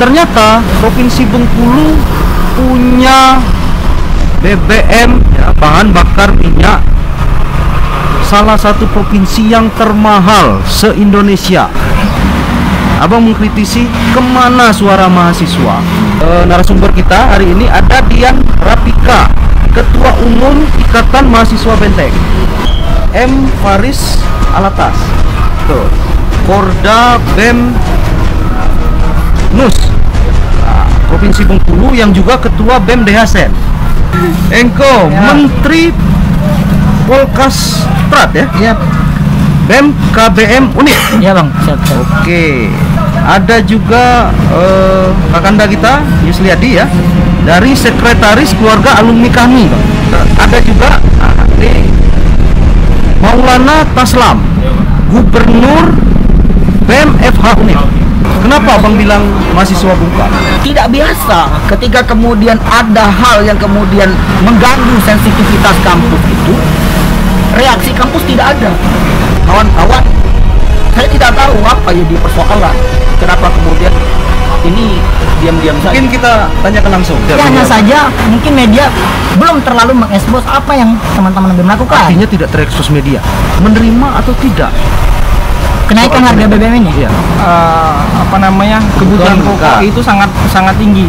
ternyata Provinsi Bengkulu punya BBM ya, bahan bakar minyak, salah satu provinsi yang termahal se-Indonesia. Abang mengkritisi kemana suara mahasiswa. Narasumber kita hari ini ada Dian Rapika, Ketua Umum Ikatan Mahasiswa Benteng, M. Faris Alatas, Korda BEM NUS Provinsi Bengkulu yang juga Ketua BEM DHSN, Engko ya. Menteri Polkastrat ya? Iya. BEM KBM Unif. Iya bang. Siap. Oke. Ada juga kakanda kita Yusliadi ya, dari Sekretaris Keluarga Alumni kami. Ada juga Maulana Taslam, Gubernur BEM FH Unif. Kenapa abang bilang mahasiswa bungkam? Tidak biasa ketika kemudian ada hal yang kemudian mengganggu sensitivitas kampus itu, reaksi kampus tidak ada. Kawan-kawan, saya tidak tahu apa yang dipersoalan. Kenapa kemudian ini diam-diam saja? Mungkin kita tanyakan langsung. Ya, hanya saja mungkin media belum terlalu mengekspos apa yang teman-teman BEM lakukan. Artinya tidak terekspos media, menerima atau tidak kenaikan harga BBM ini? Iya. Kebutuhan pokok itu sangat tinggi.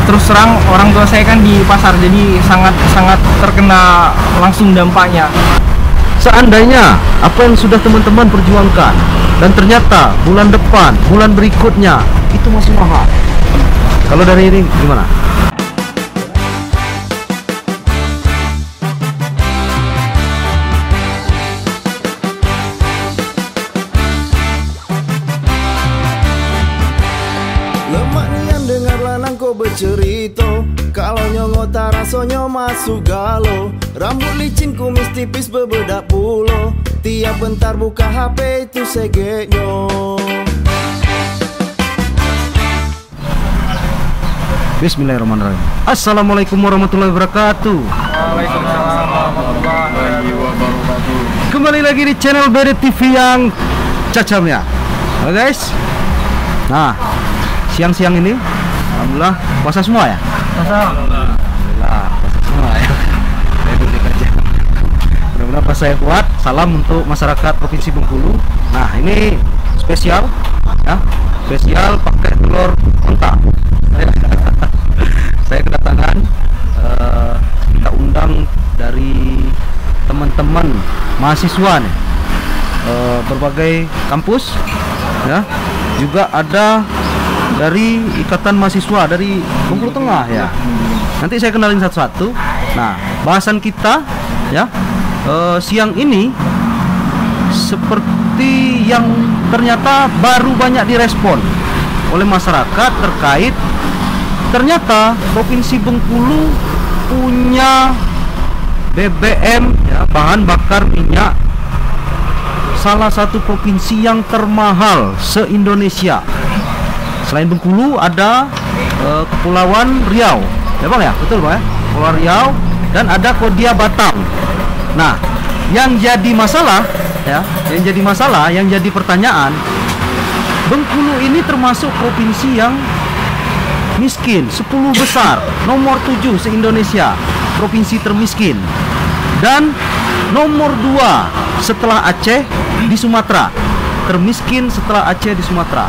Terus terang orang tua saya kan di pasar, jadi sangat terkena langsung dampaknya. Seandainya apa yang sudah teman-teman perjuangkan dan ternyata bulan depan, bulan berikutnya itu masih mahal, kalau dari ini gimana? Lemak nian dengar lanang kau bercerita, kalau nyongo rasanya masuk galo. Rambut licin kumis tipis bebedak pulo, tiap bentar buka HP itu segeknya. Bismillahirrahmanirrahim. Assalamualaikum warahmatullahi wabarakatuh. Waalaikumsalam warahmatullahi wabarakatuh. Kembali lagi di channel BD TV yang cacamnya. Oke guys. Nah, siang-siang ini alhamdulillah puasa semua ya? Alhamdulillah puasa semua ya. Saya duduk aja. Mudah-mudahan puasa saya kuat. Salam untuk masyarakat Provinsi Bengkulu. Nah, ini spesial ya. Spesial pakai telur mentah. Saya kedatangan kita undang dari teman-teman mahasiswa nih, berbagai kampus ya. Juga ada dari Ikatan Mahasiswa dari Bengkulu Tengah ya. Nanti saya kenalin satu-satu. Nah, bahasan kita ya siang ini seperti yang ternyata baru banyak direspon oleh masyarakat terkait ternyata Provinsi Bengkulu punya BBM ya, bahan bakar minyak, salah satu provinsi yang termahal se-Indonesia. Selain Bengkulu ada Kepulauan Riau, ya bang ya, betul bang ya, Kepulauan Riau, dan ada Kodia Batam. Nah, yang jadi masalah ya, yang jadi pertanyaan, Bengkulu ini termasuk provinsi yang miskin, 10 besar, nomor 7 se-Indonesia, provinsi termiskin, dan nomor 2 setelah Aceh di Sumatera, termiskin setelah Aceh di Sumatera.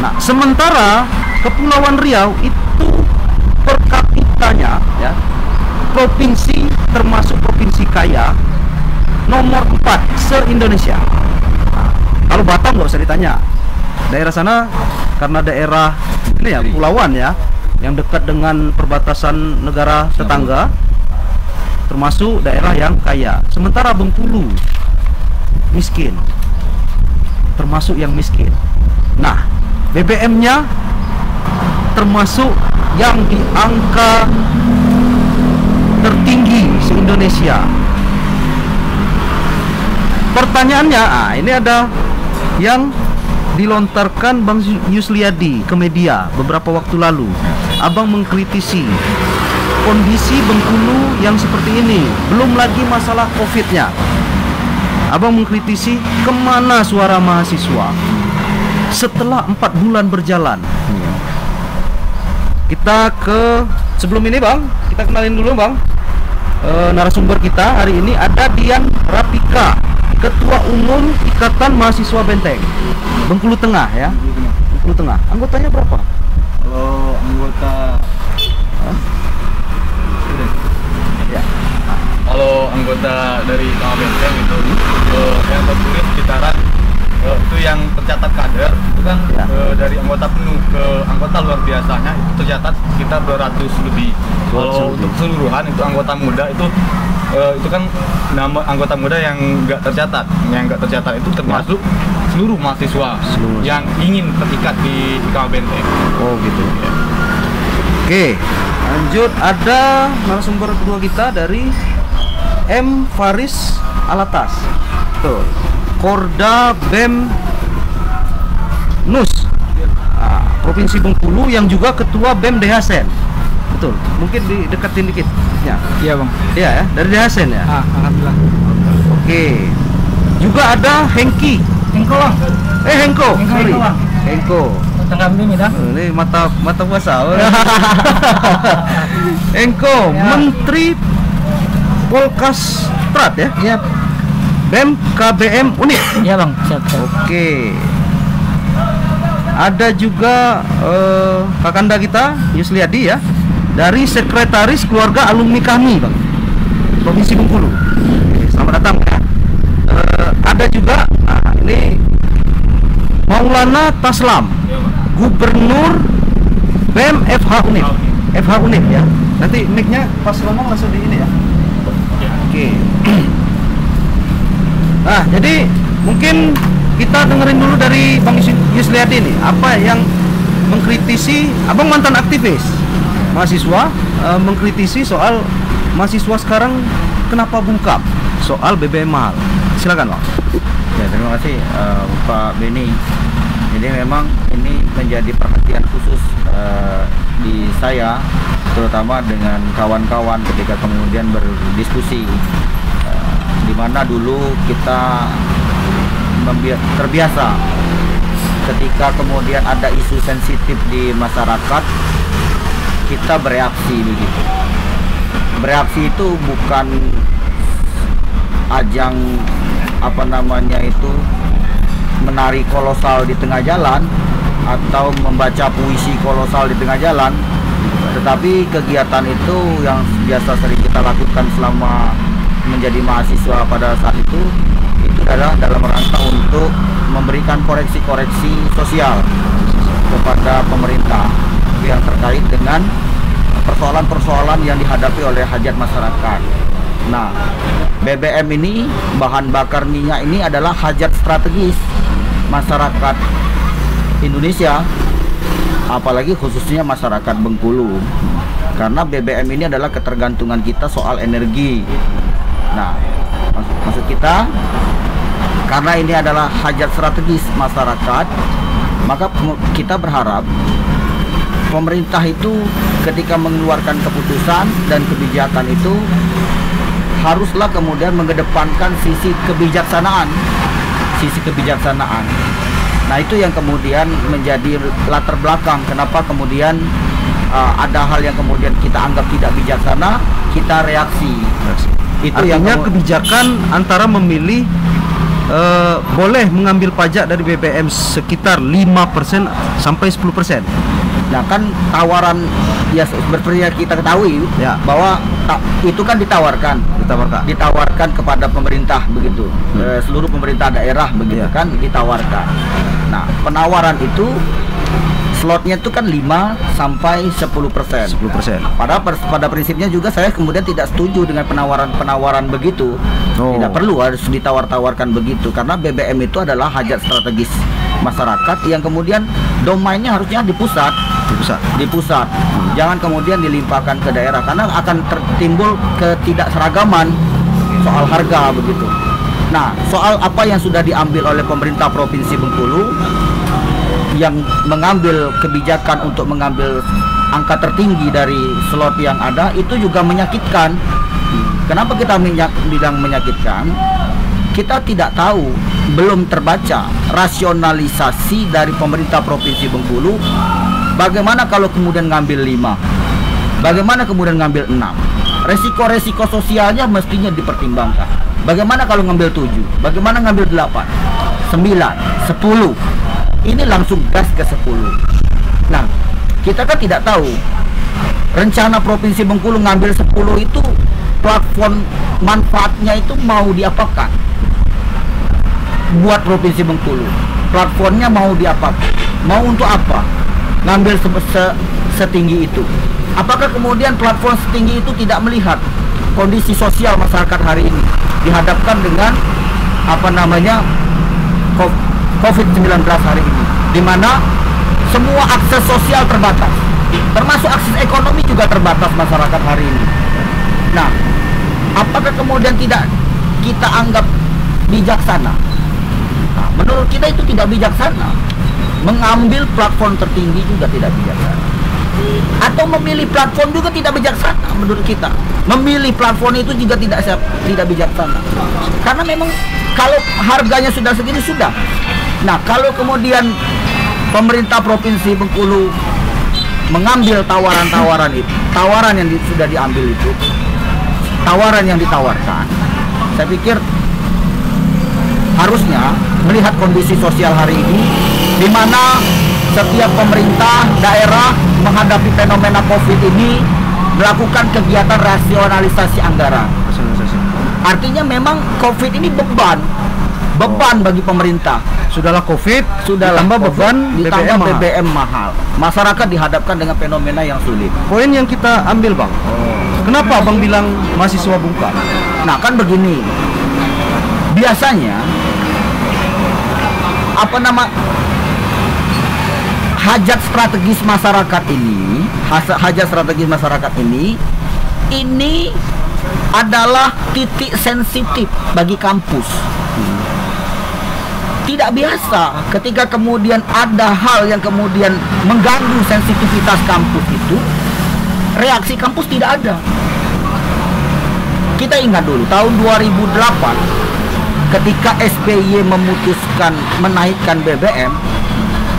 Nah, sementara Kepulauan Riau itu per kapitanya ya, provinsi termasuk provinsi kaya nomor 4 se-Indonesia. Nah, kalau Batam nggak usah ditanya, daerah sana karena daerah ini ya kepulauan ya, yang dekat dengan perbatasan negara tetangga, termasuk daerah yang kaya. Sementara Bengkulu miskin, termasuk yang miskin. Nah, BBM-nya termasuk yang di angka tertinggi se-Indonesia. Pertanyaannya, ini ada yang dilontarkan Bang Yusliadi ke media beberapa waktu lalu. Abang mengkritisi kondisi Bengkulu yang seperti ini, belum lagi masalah COVID-nya. Abang mengkritisi kemana suara mahasiswa. setelah 4 bulan berjalan. Kita sebelum ini Bang, kita kenalin dulu Bang. Narasumber kita hari ini ada Dian Rapika, Ketua Umum Ikatan Mahasiswa Benteng Bengkulu Tengah ya. Bengkulu Tengah. Anggotanya berapa? Kalau anggota Ya. kalau anggota dari Tengah Benteng itu yang tertulis sekitaran itu yang tercatat kader itu kan Ya. Dari anggota penuh ke anggota luar biasanya itu tercatat sekitar 200 lebih. Kalau untuk keseluruhan itu anggota muda itu kan nama anggota muda yang nggak tercatat. Yang nggak tercatat itu termasuk seluruh mahasiswa yang ingin terikat di Tengah Benteng. Oh gitu. Ya. Oke, lanjut ada narasumber kedua kita dari M. Faris Alatas. Tuh. Korda BEM NUS Provinsi Bengkulu yang juga ketua BEM Dehasen. Betul. Mungkin dideketin dikit. Ya. Iya bang. Iya ya, dari Dehasen ya. Alhamdulillah. Oke. Juga ada Hengki. Engkau bang. Hengko. Hengko, Sorry. Bang. Hengko. Tengah ini dah. Ini mata puasa. Hengko, Ya. Menteri Polkastrat ya. Iya. BEM KBM Unip. Iya bang. Siap. Oke. Ada juga Kakanda kita Yusliadi ya, dari Sekretaris Keluarga Alumni kami Bang, Provinsi Bengkulu. Oke, selamat datang ya. Ada juga ini Maulana Taslam, Gubernur BEM FH Unip. FH Unip ya. Nanti mic-nya pas ngomong langsung di ini ya. Oke. Nah, jadi mungkin kita dengerin dulu dari Bang Yusliadi nih, apa yang mengkritisi, Abang mantan aktivis mahasiswa, mengkritisi soal mahasiswa sekarang kenapa bungkam soal BBM mahal. Silakan Bang. Ya, terima kasih Pak Beni. Jadi memang ini menjadi perhatian khusus di saya, terutama dengan kawan-kawan ketika kemudian berdiskusi, di mana dulu kita terbiasa ketika kemudian ada isu sensitif di masyarakat, kita bereaksi begitu. Bereaksi itu bukan ajang menari kolosal di tengah jalan atau membaca puisi kolosal di tengah jalan, tetapi kegiatan itu yang biasa sering kita lakukan selama menjadi mahasiswa pada saat itu adalah dalam rangka untuk memberikan koreksi-koreksi sosial kepada pemerintah yang terkait dengan persoalan-persoalan yang dihadapi oleh hajat masyarakat. Nah, BBM ini, bahan bakar minyak ini adalah hajat strategis masyarakat Indonesia, apalagi khususnya masyarakat Bengkulu, karena BBM ini adalah ketergantungan kita soal energi. Nah, maksud kita, karena ini adalah hajat strategis masyarakat, maka kita berharap pemerintah itu ketika mengeluarkan keputusan dan kebijakan itu haruslah kemudian mengedepankan sisi kebijaksanaan. Nah, itu yang kemudian menjadi latar belakang kenapa kemudian ada hal yang kemudian kita anggap tidak bijaksana, kita reaksi. Itu Artinya yang kebijakan antara memilih boleh mengambil pajak dari BBM sekitar 5% sampai 10%. Nah, kan tawaran ya seperti yang kita ketahui Ya. bahwa itu kan ditawarkan kepada pemerintah begitu, seluruh pemerintah daerah begitu Ya. kan ditawarkan. Nah, penawaran itu slotnya itu kan 5 sampai 10%. 10%. Pada prinsipnya juga saya kemudian tidak setuju dengan penawaran begitu. Oh. Tidak perlu harus ditawar-tawarkan begitu, karena BBM itu adalah hajat strategis masyarakat yang kemudian domainnya harusnya di pusat. Jangan kemudian dilimpahkan ke daerah, karena akan timbul ketidakseragaman soal harga begitu. Nah, soal apa yang sudah diambil oleh pemerintah Provinsi Bengkulu yang mengambil kebijakan untuk mengambil angka tertinggi dari slot yang ada, itu juga menyakitkan. Kenapa kita bilang menyakitkan? Kita tidak tahu belum terbaca rasionalisasi dari pemerintah Provinsi Bengkulu. Bagaimana kalau kemudian ngambil 5? Bagaimana kemudian ngambil 6? Resiko-resiko sosialnya mestinya dipertimbangkan. Bagaimana kalau ngambil 7? Bagaimana ngambil 8? 9? 10? Ini langsung gas ke 10. Nah, kita kan tidak tahu rencana Provinsi Bengkulu ngambil 10 itu platform manfaatnya itu mau diapakan buat Provinsi Bengkulu. Platformnya mau diapakan? Mau untuk apa ngambil setinggi itu? Apakah kemudian platform setinggi itu tidak melihat kondisi sosial masyarakat hari ini dihadapkan dengan COVID-19 hari ini, di mana semua akses sosial terbatas, termasuk akses ekonomi juga terbatas masyarakat hari ini. Nah, apakah kemudian tidak kita anggap bijaksana? Nah, menurut kita itu tidak bijaksana. Mengambil platform tertinggi juga tidak bijaksana. Atau memilih platform juga tidak bijaksana menurut kita. Memilih platform itu juga tidak bijaksana. Karena memang kalau harganya sudah segini sudah. Nah, kalau kemudian pemerintah Provinsi Bengkulu mengambil tawaran-tawaran itu, tawaran yang sudah diambil itu, tawaran yang ditawarkan, saya pikir harusnya melihat kondisi sosial hari ini, di mana setiap pemerintah daerah menghadapi fenomena COVID ini melakukan kegiatan rasionalisasi anggaran. Artinya memang COVID ini beban bagi pemerintah. Sudahlah COVID, Ditambah beban BBM mahal. Masyarakat dihadapkan dengan fenomena yang sulit. Poin yang kita ambil, Bang. Kenapa Abang bilang mahasiswa bungkam? Nah, kan begini. Biasanya hajat strategis masyarakat ini adalah titik sensitif bagi kampus. Tidak biasa ketika kemudian ada hal yang kemudian mengganggu sensitivitas kampus itu, reaksi kampus tidak ada. Kita ingat dulu tahun 2008 ketika SBY memutuskan menaikkan BBM,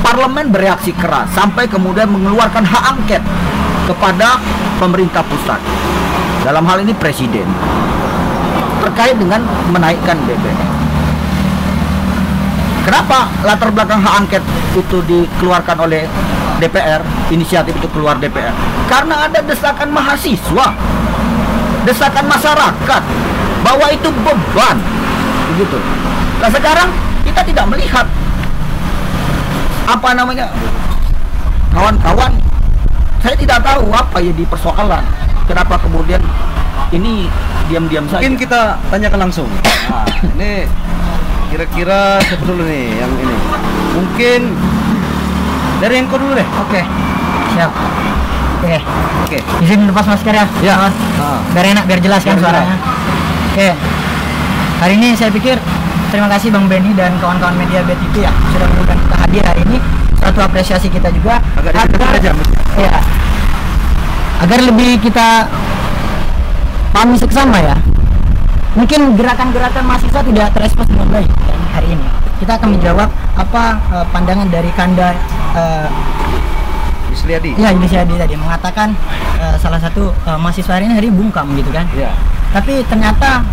parlemen bereaksi keras sampai kemudian mengeluarkan hak angket kepada pemerintah pusat, dalam hal ini presiden, terkait dengan menaikkan BBM. Kenapa latar belakang hak angket itu dikeluarkan oleh DPR, inisiatif itu keluar DPR? Karena ada desakan mahasiswa, desakan masyarakat bahwa itu beban, begitu. Nah, sekarang kita tidak melihat kawan-kawan, saya tidak tahu apa ya di persoalan. Kenapa kemudian ini diam-diam saja? Mungkin kita tanyakan langsung. Nah, ini kira-kira siapa dulu nih yang ini? Mungkin dari Enko dulu deh. Oke, siap. Oke. Izin lepas masker ya. Ya. Biar enak, biar jelas kan suaranya. Oke. Hari ini saya pikir terima kasih Bang Benny dan kawan-kawan media BTV ya sudah mengundang kita hadir hari ini. Satu apresiasi kita juga agar lebih kita pahami seksama ya. Mungkin gerakan-gerakan mahasiswa tidak terespons dengan baik dan hari ini kita akan menjawab apa pandangan dari Kanda Yusliadi tadi mengatakan salah satu mahasiswa hari ini bungkam gitu kan. Ya. Tapi ternyata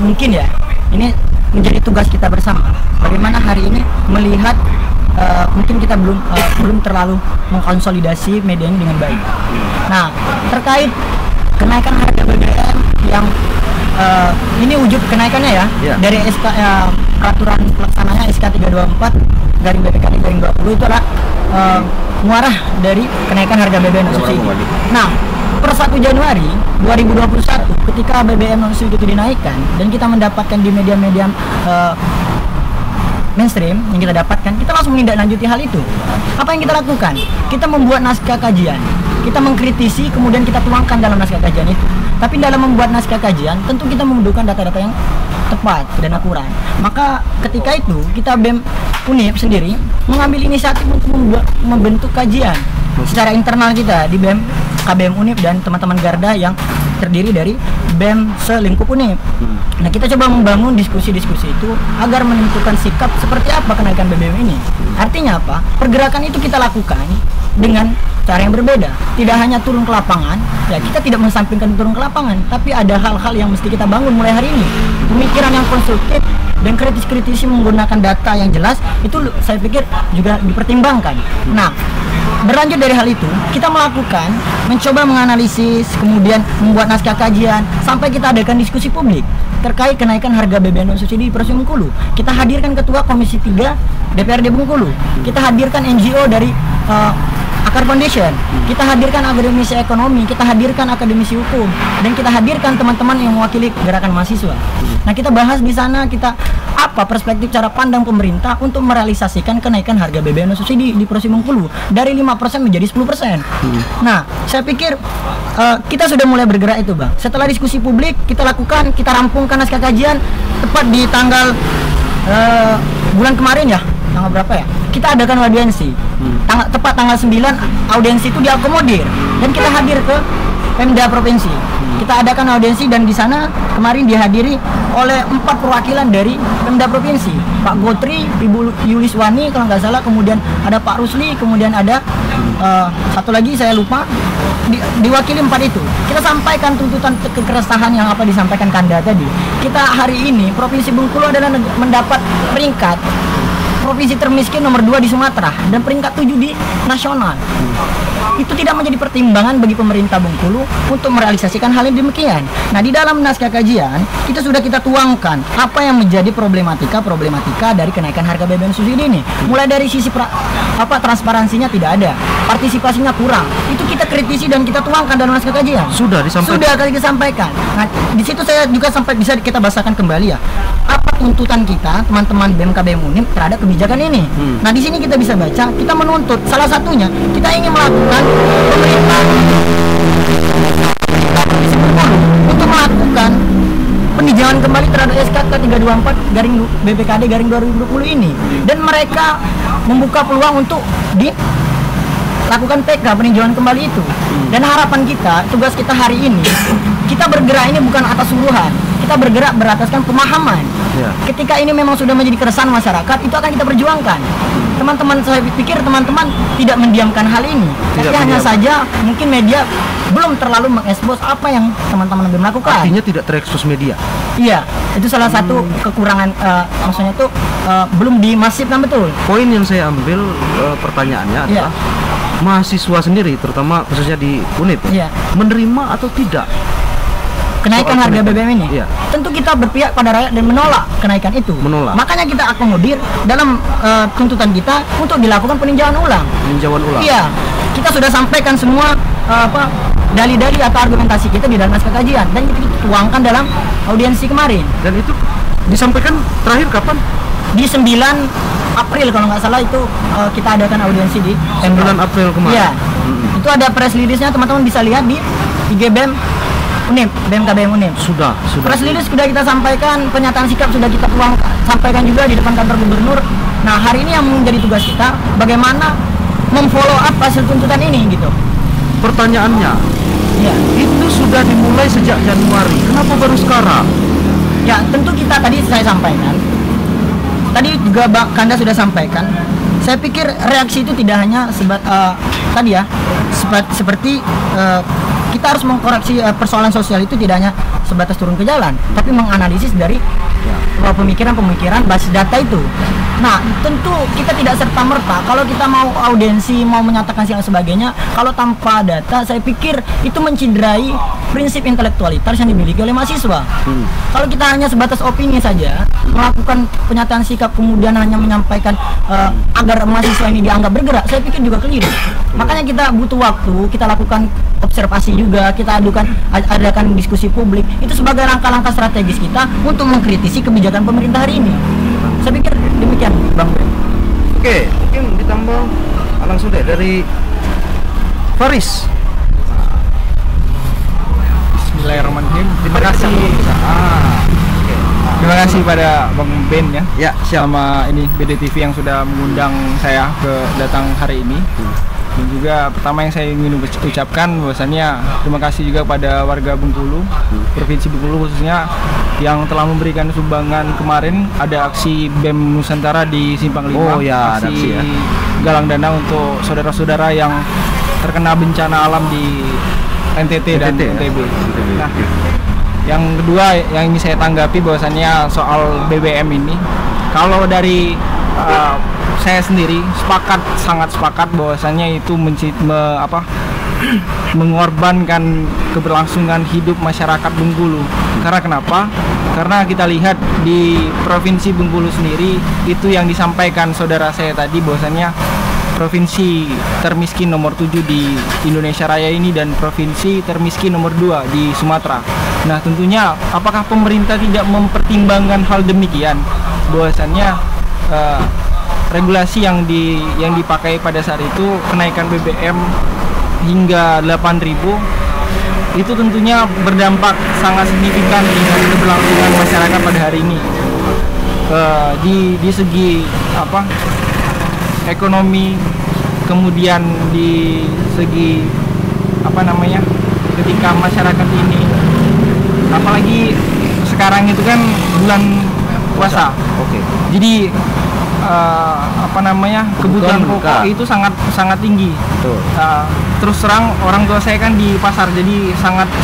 mungkin ya ini menjadi tugas kita bersama. Bagaimana hari ini melihat mungkin kita belum terlalu mengkonsolidasi media ini dengan baik. Nah, terkait kenaikan harga BBM yang ini wujud kenaikannya ya. Dari SK peraturan pelaksananya SK 324/BPKD/20 itu adalah muarah dari kenaikan harga BBM non subsidi. Nah, per 1 Januari 2021 ketika BBM non subsidi itu dinaikkan dan kita mendapatkan di media-media mainstream yang kita dapatkan, kita langsung menindaklanjuti hal itu. Apa yang kita lakukan? Kita membuat naskah kajian, kita mengkritisi, kemudian kita tuangkan dalam naskah kajian itu. Tapi dalam membuat naskah kajian, tentu kita membutuhkan data-data yang tepat dan akurat. Maka ketika itu kita BEM Unip sendiri mengambil inisiatif untuk membentuk kajian secara internal kita di BEM, KBM Unip dan teman-teman Garda yang terdiri dari BEM selingkup Unip. Nah, kita coba membangun diskusi-diskusi itu agar menentukan sikap seperti apa kenaikan BBM ini. Artinya apa? Pergerakan itu kita lakukan dengan cara yang berbeda. Tidak hanya turun ke lapangan, ya kita tidak mengesampingkan turun ke lapangan, tapi ada hal-hal yang mesti kita bangun mulai hari ini. Pemikiran yang konstruktif dan kritis-kritisi menggunakan data yang jelas itu saya pikir juga dipertimbangkan. Nah, berlanjut dari hal itu, kita mencoba menganalisis, kemudian membuat naskah kajian, sampai kita adakan diskusi publik terkait kenaikan harga BBM non subsidi di Provinsi Bengkulu. Kita hadirkan Ketua Komisi 3 DPRD Bengkulu, kita hadirkan NGO dari Akar Foundation, kita hadirkan akademisi ekonomi, kita hadirkan akademisi hukum, dan kita hadirkan teman-teman yang mewakili gerakan mahasiswa. Nah, kita bahas di sana apa perspektif cara pandang pemerintah untuk merealisasikan kenaikan harga BBM non subsidi di Provinsi Bengkulu dari 5% menjadi 10%. Nah, saya pikir kita sudah mulai bergerak itu, Bang. Setelah diskusi publik kita rampungkan naskah kajian tepat di tanggal bulan kemarin ya. Tanggal berapa ya? Kita adakan audiensi. Tepat tanggal 9 audiensi itu diakomodir dan kita hadir ke Pemda Provinsi. Kita adakan audiensi dan di sana kemarin dihadiri oleh 4 perwakilan dari Pemda Provinsi. Pak Gotri, Ibu Yuliswani kalau nggak salah, kemudian ada Pak Rusli, kemudian ada satu lagi saya lupa, diwakili 4 itu. Kita sampaikan tuntutan kekeresahan yang apa disampaikan Kanda tadi. Kita hari ini Provinsi Bengkulu adalah mendapat peringkat provinsi termiskin nomor 2 di Sumatera dan peringkat 7 di nasional. Itu tidak menjadi pertimbangan bagi pemerintah Bengkulu untuk merealisasikan hal yang demikian. Nah, di dalam naskah kajian itu sudah kita tuangkan apa yang menjadi problematika dari kenaikan harga BBM subsidi ini. Mulai dari sisi transparansinya tidak ada, partisipasinya kurang. Itu kita kritisi dan kita tuangkan dalam naskah kajian. Sudah kita sampaikan. Nah, di situ saya juga sampai bisa kita bahasakan kembali ya. Apa tuntutan kita teman-teman BEM KBM Unip terhadap kebijakan ini? Nah, di sini kita bisa baca, kita menuntut salah satunya kita ingin melakukan pemerintah untuk melakukan peninjauan kembali terhadap SKK 324 garing BPKD garing 2020 ini, dan mereka membuka peluang untuk dilakukan PK peninjauan kembali itu. Dan harapan kita, tugas kita hari ini, kita bergerak ini bukan atas suruhan, kita bergerak berataskan pemahaman. Ketika ini memang sudah menjadi keresahan masyarakat, itu akan kita perjuangkan. Teman-teman, saya pikir teman-teman tidak mendiamkan hal ini, tapi hanya saja mungkin media belum terlalu mengekspos apa yang teman-teman lebih melakukan. Artinya tidak terekspos media. Iya, itu salah satu kekurangan, maksudnya itu belum dimasifkan betul. Poin yang saya ambil pertanyaannya adalah mahasiswa sendiri, terutama khususnya di Unip, menerima atau tidak kenaikan harga BBM ini? Tentu kita berpihak pada rakyat dan menolak kenaikan itu. Makanya kita akomodir dalam tuntutan kita untuk dilakukan peninjauan ulang. Iya, kita sudah sampaikan semua dalih-dalih atau argumentasi kita di dalam naskah kajian dan kita tuangkan dalam audiensi kemarin. Dan itu disampaikan terakhir kapan? Di 9 April kalau nggak salah itu kita adakan audiensi di 9 April kemarin. Iya. Itu ada press release-nya, teman-teman bisa lihat di IG BEM Unip, BEM KBM Unip. Sudah. Press release sudah kita sampaikan, pernyataan sikap sudah kita sampaikan juga di depan kantor gubernur. Nah, hari ini yang menjadi tugas kita bagaimana memfollow up hasil tuntutan ini gitu. Pertanyaannya, itu sudah dimulai sejak Januari. Kenapa baru sekarang? Ya, tentu kita tadi saya sampaikan. Tadi juga Bang Kanda sudah sampaikan. Saya pikir reaksi itu tidak hanya seperti kita harus mengkoreksi persoalan sosial itu tidak hanya sebatas turun ke jalan, tapi menganalisis dari pemikiran-pemikiran basis data itu. Nah, tentu kita tidak serta-merta kalau kita mau audiensi, mau menyatakan dan sebagainya, kalau tanpa data, saya pikir itu menciderai prinsip intelektualitas yang dimiliki oleh mahasiswa. Kalau kita hanya sebatas opini saja, melakukan pernyataan sikap kemudian hanya menyampaikan agar mahasiswa ini dianggap bergerak, saya pikir juga keliru. Makanya kita butuh waktu, kita lakukan observasi juga, kita adakan diskusi publik, itu sebagai langkah-langkah strategis kita untuk mengkritisi kebijakan pemerintah hari ini. Saya pikir demikian, Bang Ben. Oke, mungkin ditambah langsung deh dari Faris. Bismillahirrahmanirrahim. Terima kasih. Terima kasih pada Bang Ben ya. Sama ini BDTV yang sudah mengundang saya ke datang hari ini. Dan juga pertama yang saya ingin ucapkan bahwasannya terima kasih juga pada warga Bengkulu, Provinsi Bengkulu khususnya, yang telah memberikan sumbangan kemarin ada aksi BEM Nusantara di Simpang 5. Oh ya, ada aksi ya. Galang dana untuk saudara-saudara yang terkena bencana alam di NTT dan ya? NTB. Nah, yang kedua yang ingin saya tanggapi bahwasannya soal BBM ini, kalau dari saya sendiri sangat sepakat bahwasannya itu mengorbankan keberlangsungan hidup masyarakat Bengkulu. Karena kenapa? Karena kita lihat di Provinsi Bengkulu sendiri, itu yang disampaikan saudara saya tadi bahwasannya provinsi termiskin nomor 7 di Indonesia Raya ini dan provinsi termiskin nomor 2 di Sumatera. Nah, tentunya apakah pemerintah tidak mempertimbangkan hal demikian, bahwasannya regulasi yang dipakai pada saat itu, kenaikan BBM hingga 8.000, itu tentunya berdampak sangat signifikan dengan keberlangsungan masyarakat pada hari ini. Di segi ekonomi, kemudian di segi ketika masyarakat ini, apalagi sekarang itu kan bulan puasa. Oke. Jadi kebutuhan pokok itu sangat tinggi. Betul. Terus terang orang tua saya kan di pasar, jadi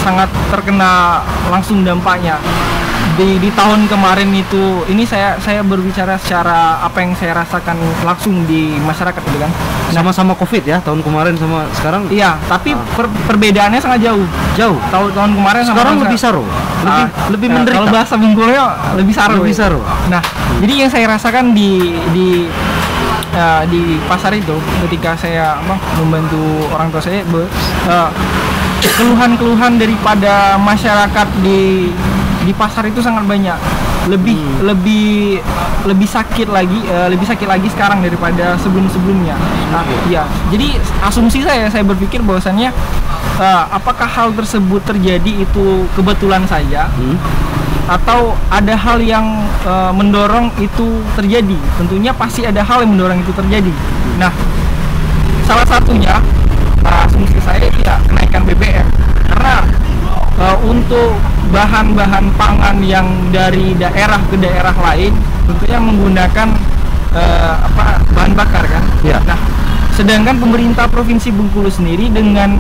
sangat terkena langsung dampaknya. Di tahun kemarin itu, ini saya berbicara secara apa yang saya rasakan langsung di masyarakat gitu kan. Sama-sama COVID ya, tahun kemarin sama sekarang. Iya, tapi perbedaannya sangat jauh. Tahun kemarin sekarang lebih saru. Lebih menderita. Kalau bahasa Bengkulu lebih saru. Nah, jadi yang saya rasakan di pasar itu, ketika saya membantu orang tua saya, keluhan-keluhan daripada masyarakat di pasar itu sangat banyak. Lebih sakit lagi sekarang daripada sebelumnya. Nah, ya. Jadi asumsi saya berpikir bahwasannya apakah hal tersebut terjadi itu kebetulan saja, atau ada hal yang mendorong itu terjadi. Tentunya pasti ada hal yang mendorong itu terjadi. Nah, salah satunya asumsi saya ya kenaikan BBM, karena untuk bahan-bahan pangan yang dari daerah ke daerah lain tentunya menggunakan bahan bakar kan. Ya. Nah, sedangkan pemerintah Provinsi Bengkulu sendiri dengan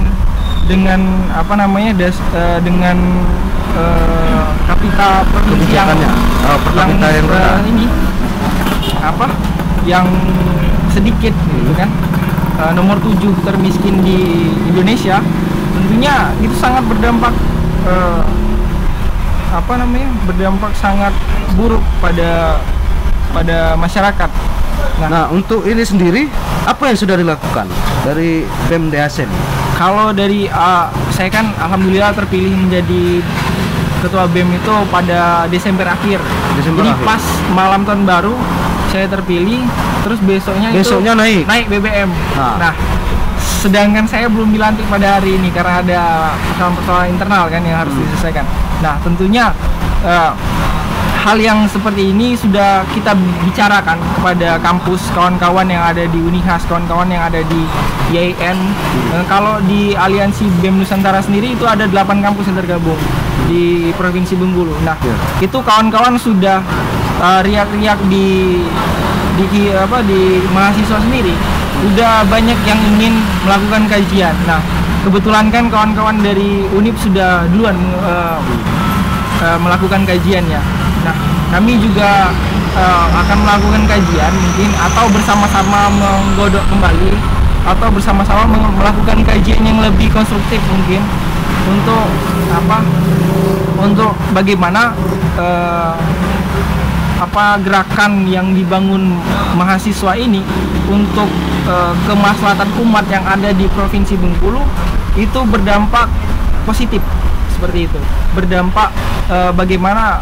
kapita provinsi yang sedikit gitu kan, nomor 7 termiskin di Indonesia, tentunya itu sangat berdampak berdampak sangat buruk pada masyarakat. Nah, untuk ini sendiri apa yang sudah dilakukan dari BEM DHC? Kalau dari saya kan alhamdulillah terpilih menjadi ketua BEM itu pada Desember akhir. Jadi pas malam tahun baru saya terpilih, terus besoknya naik BBM. Nah, sedangkan saya belum dilantik pada hari ini karena ada persoalan-persoalan internal kan yang harus diselesaikan. Nah, tentunya hal yang seperti ini sudah kita bicarakan kepada kampus, kawan-kawan yang ada di Unihas, kawan-kawan yang ada di IAIN. Kalau di Aliansi BEM Nusantara sendiri itu ada 8 kampus yang tergabung di Provinsi Bengkulu. Nah, itu kawan-kawan sudah riak-riak di mahasiswa sendiri. Udah banyak yang ingin melakukan kajian. Nah, kebetulan kan kawan-kawan dari UNIP sudah duluan melakukan kajiannya. Nah, kami juga akan melakukan kajian mungkin, atau bersama-sama menggodok kembali, atau bersama-sama melakukan kajian yang lebih konstruktif mungkin untuk bagaimana gerakan yang dibangun mahasiswa ini untuk kemaslahatan umat yang ada di Provinsi Bengkulu itu berdampak positif, seperti itu. Berdampak bagaimana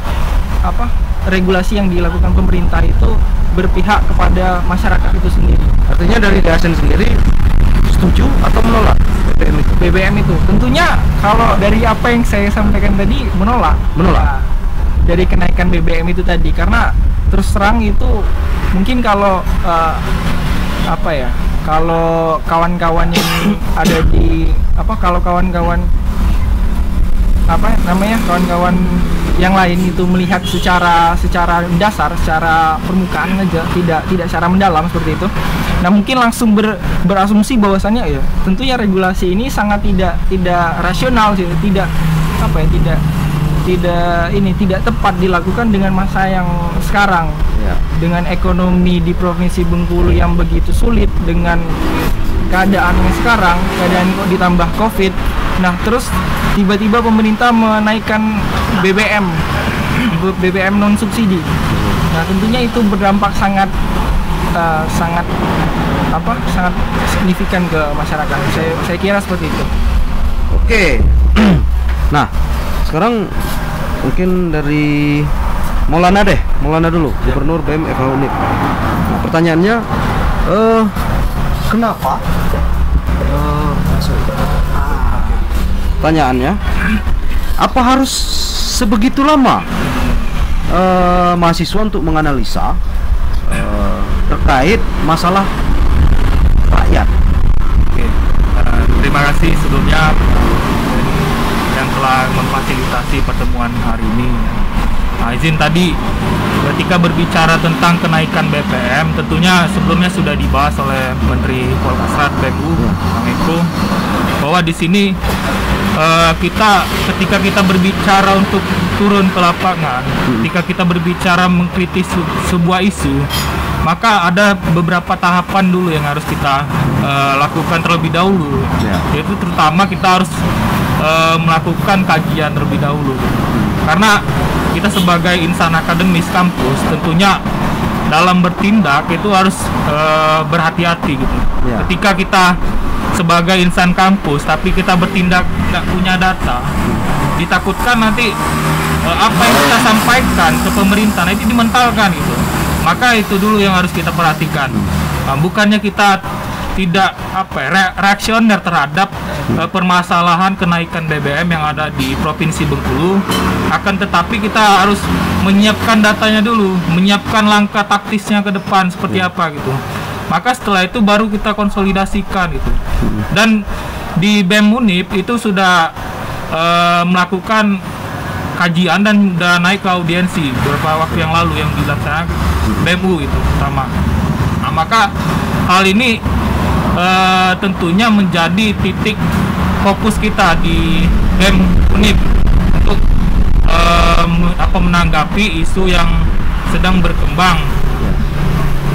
regulasi yang dilakukan pemerintah itu berpihak kepada masyarakat itu sendiri. Artinya dari DASN sendiri setuju atau menolak BBM itu? Tentunya kalau dari apa yang saya sampaikan tadi menolak. Dari kenaikan BBM itu tadi, karena terus terang itu mungkin kalau kalau kawan-kawan yang ada di kalau kawan-kawan kawan-kawan yang lain itu melihat secara dasar, secara permukaan aja, tidak secara mendalam seperti itu. Nah, mungkin langsung berasumsi bahwasannya ya tentunya regulasi ini sangat tidak rasional sih, tidak tepat dilakukan dengan masa yang sekarang. Dengan ekonomi di Provinsi Bengkulu yang begitu sulit, dengan keadaan yang sekarang, keadaan kok ditambah COVID. Nah, terus tiba-tiba pemerintah menaikkan BBM non subsidi. Nah, tentunya itu berdampak sangat signifikan ke masyarakat. Saya kira seperti itu. Oke. Nah, sekarang mungkin dari Maulana dulu, Gubernur BEM FH Unip. Nah, pertanyaannya, kenapa? Pertanyaannya, apa harus sebegitu lama mahasiswa untuk menganalisa terkait masalah rakyat? Oke, terima kasih sebelumnya yang telah memfasilitasi pertemuan hari ini. Nah, izin tadi ketika berbicara tentang kenaikan BBM, tentunya sebelumnya sudah dibahas oleh Menteri Kolkasrat BMU, Bang Eko, bahwa di sini ketika kita berbicara untuk turun ke lapangan, ketika kita berbicara mengkritis sebuah isu, maka ada beberapa tahapan dulu yang harus kita lakukan terlebih dahulu. Yaitu terutama kita harus melakukan kajian terlebih dahulu, karena kita sebagai insan akademis kampus tentunya dalam bertindak itu harus berhati-hati gitu. Ketika kita sebagai insan kampus tapi kita bertindak tidak punya data, ditakutkan nanti apa yang kita sampaikan ke pemerintah itu dimentalkan gitu. Maka itu dulu yang harus kita perhatikan. Bukannya kita tidak reaksioner terhadap permasalahan kenaikan BBM yang ada di Provinsi Bengkulu, akan tetapi kita harus menyiapkan datanya dulu, menyiapkan langkah taktisnya ke depan seperti apa gitu. Maka setelah itu baru kita konsolidasikan gitu. Dan di BEM Unip itu sudah melakukan kajian dan sudah naik ke audiensi beberapa waktu yang lalu yang dilaksanakan BMU itu pertama. Nah, maka hal ini tentunya menjadi titik fokus kita di BEM Unip untuk menanggapi isu yang sedang berkembang,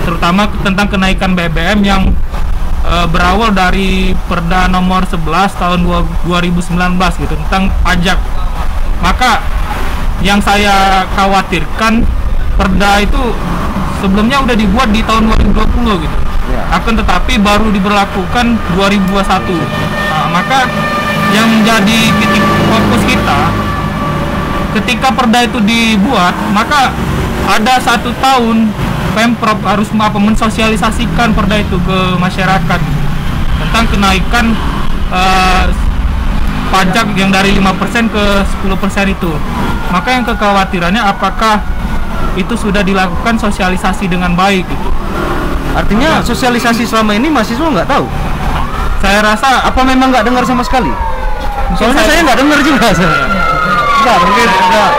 terutama tentang kenaikan BBM yang berawal dari Perda nomor 11 tahun 2019 gitu tentang pajak. Maka yang saya khawatirkan, Perda itu sebelumnya udah dibuat di tahun 2020 gitu. Akan tetapi baru diberlakukan 2021. Nah, maka yang menjadi titik fokus kita ketika Perda itu dibuat, maka ada 1 tahun Pemprov harus mensosialisasikan Perda itu ke masyarakat tentang kenaikan pajak yang dari 5% ke 10% itu. Maka yang kekhawatirannya apakah itu sudah dilakukan sosialisasi dengan baik gitu. Artinya sosialisasi selama ini mahasiswa nggak tahu? Saya rasa apa memang nggak dengar sama sekali? Soalnya saya nggak dengar juga. Enggak, mungkin enggak.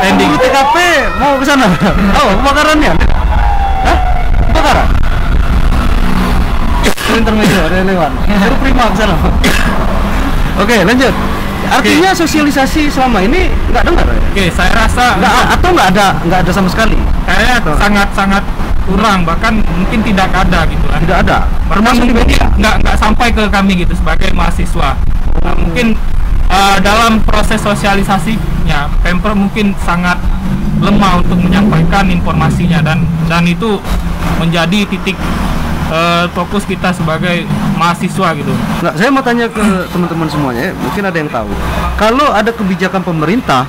Pending TKP mau ke sana. Oh, kebakarannya. Hah? Kebakaran? Intermezzo ada lewat. Baru prima ke sana. Oke, lanjut. Artinya sosialisasi selama ini nggak dengar ya? Oke, saya rasa nggak ada sama sekali. Kayaknya sangat kurang, bahkan mungkin tidak ada gitu kan. Tidak ada. Termasuk di media nggak sampai ke kami gitu sebagai mahasiswa. Nah, mungkin dalam proses sosialisasinya Pemprov mungkin sangat lemah untuk menyampaikan informasinya, dan itu menjadi titik fokus kita sebagai mahasiswa gitu. Nah, saya mau tanya ke teman-teman semuanya, mungkin ada yang tahu. Kalau ada kebijakan pemerintah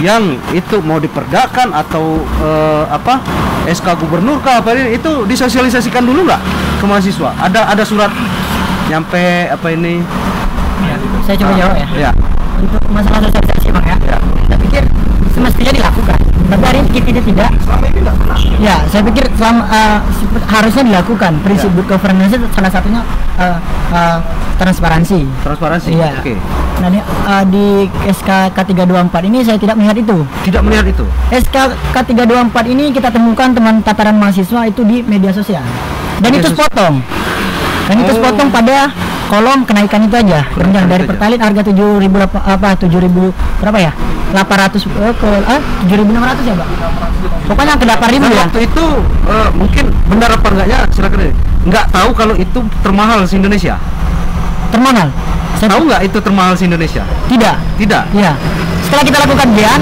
yang itu mau diperdakan atau SK gubernur kah apa ini, itu disosialisasikan dulu nggak ke mahasiswa? Ada surat nyampe apa ini? Ya, saya coba jawab ya. Ya. Untuk masalah sosialisasi Bang ya. Saya pikir semestinya dilakukan. Tapi hari ini kita tidak. Selama ini nggak pernah. Ya, saya pikir harusnya dilakukan. Prinsip good governance itu salah satunya transparansi. Transparansi. Iya. Oke. Nah, di SK K324 ini saya tidak melihat itu. Tidak melihat itu. SK K324 ini kita temukan teman tataran mahasiswa itu di media sosial. Dan Media itu sosial. sepotong. Dan itu sepotong pada kolom kenaikan itu aja. Rendah dari itu aja. Pertalite harga 7.000 berapa ya? 800 ke 7.600 ya, Pak? Pokoknya ke 8.000 Nah, ya. waktu itu mungkin benar apa enggaknya silakan. Nggak tahu kalau itu termahal se Indonesia. Termahal. Saya Tahu nggak itu termahal se Indonesia? tidak. Tidak. Iya. Setelah kita lakukan GEAN,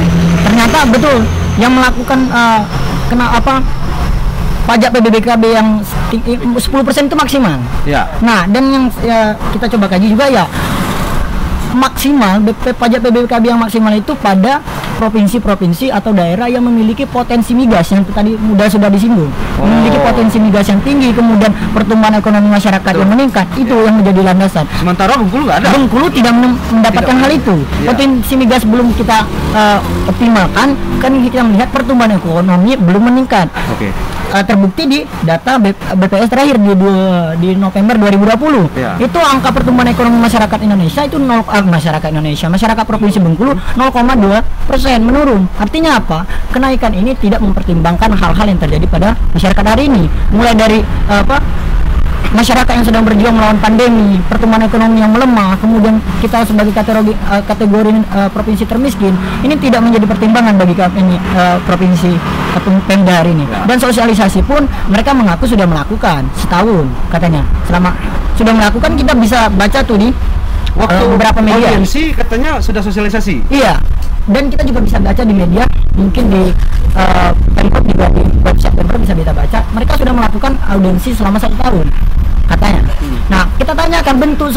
ternyata betul yang melakukan pajak PBBKB yang 10% itu maksimal. Ya. Nah, dan yang kita coba kaji juga ya maksimal pajak PBBKB yang maksimal itu pada provinsi-provinsi atau daerah yang memiliki potensi migas yang tadi sudah disinggung, memiliki potensi migas yang tinggi, kemudian pertumbuhan ekonomi masyarakat yang meningkat, itu yang menjadi landasan. Sementara Bengkulu nggak ada. Bengkulu tidak mendapatkan hal itu. Iya. Potensi migas belum kita optimalkan, kan kita melihat pertumbuhan ekonomi belum meningkat. Oke. Terbukti di data BPS terakhir di November 2020. Ya. Itu angka pertumbuhan ekonomi masyarakat Indonesia itu masyarakat Provinsi Bengkulu 0,2% menurun. Artinya apa? Kenaikan ini tidak mempertimbangkan hal-hal yang terjadi pada masyarakat hari ini. Mulai dari masyarakat yang sedang berjuang melawan pandemi, pertumbuhan ekonomi yang melemah, kemudian kita sebagai kategori provinsi termiskin, ini tidak menjadi pertimbangan bagi kami provinsi Pemda hari ini. Dan sosialisasi pun mereka mengaku sudah melakukan setahun katanya. Selama sudah melakukan, kita bisa baca tuh di beberapa media. Audiensi katanya sudah sosialisasi. Iya. Dan kita juga bisa baca di media, mungkin di Pemprov juga, di website Pemprov bisa kita baca, mereka sudah melakukan audiensi selama 1 tahun katanya. Nah, kita tanyakan bentuk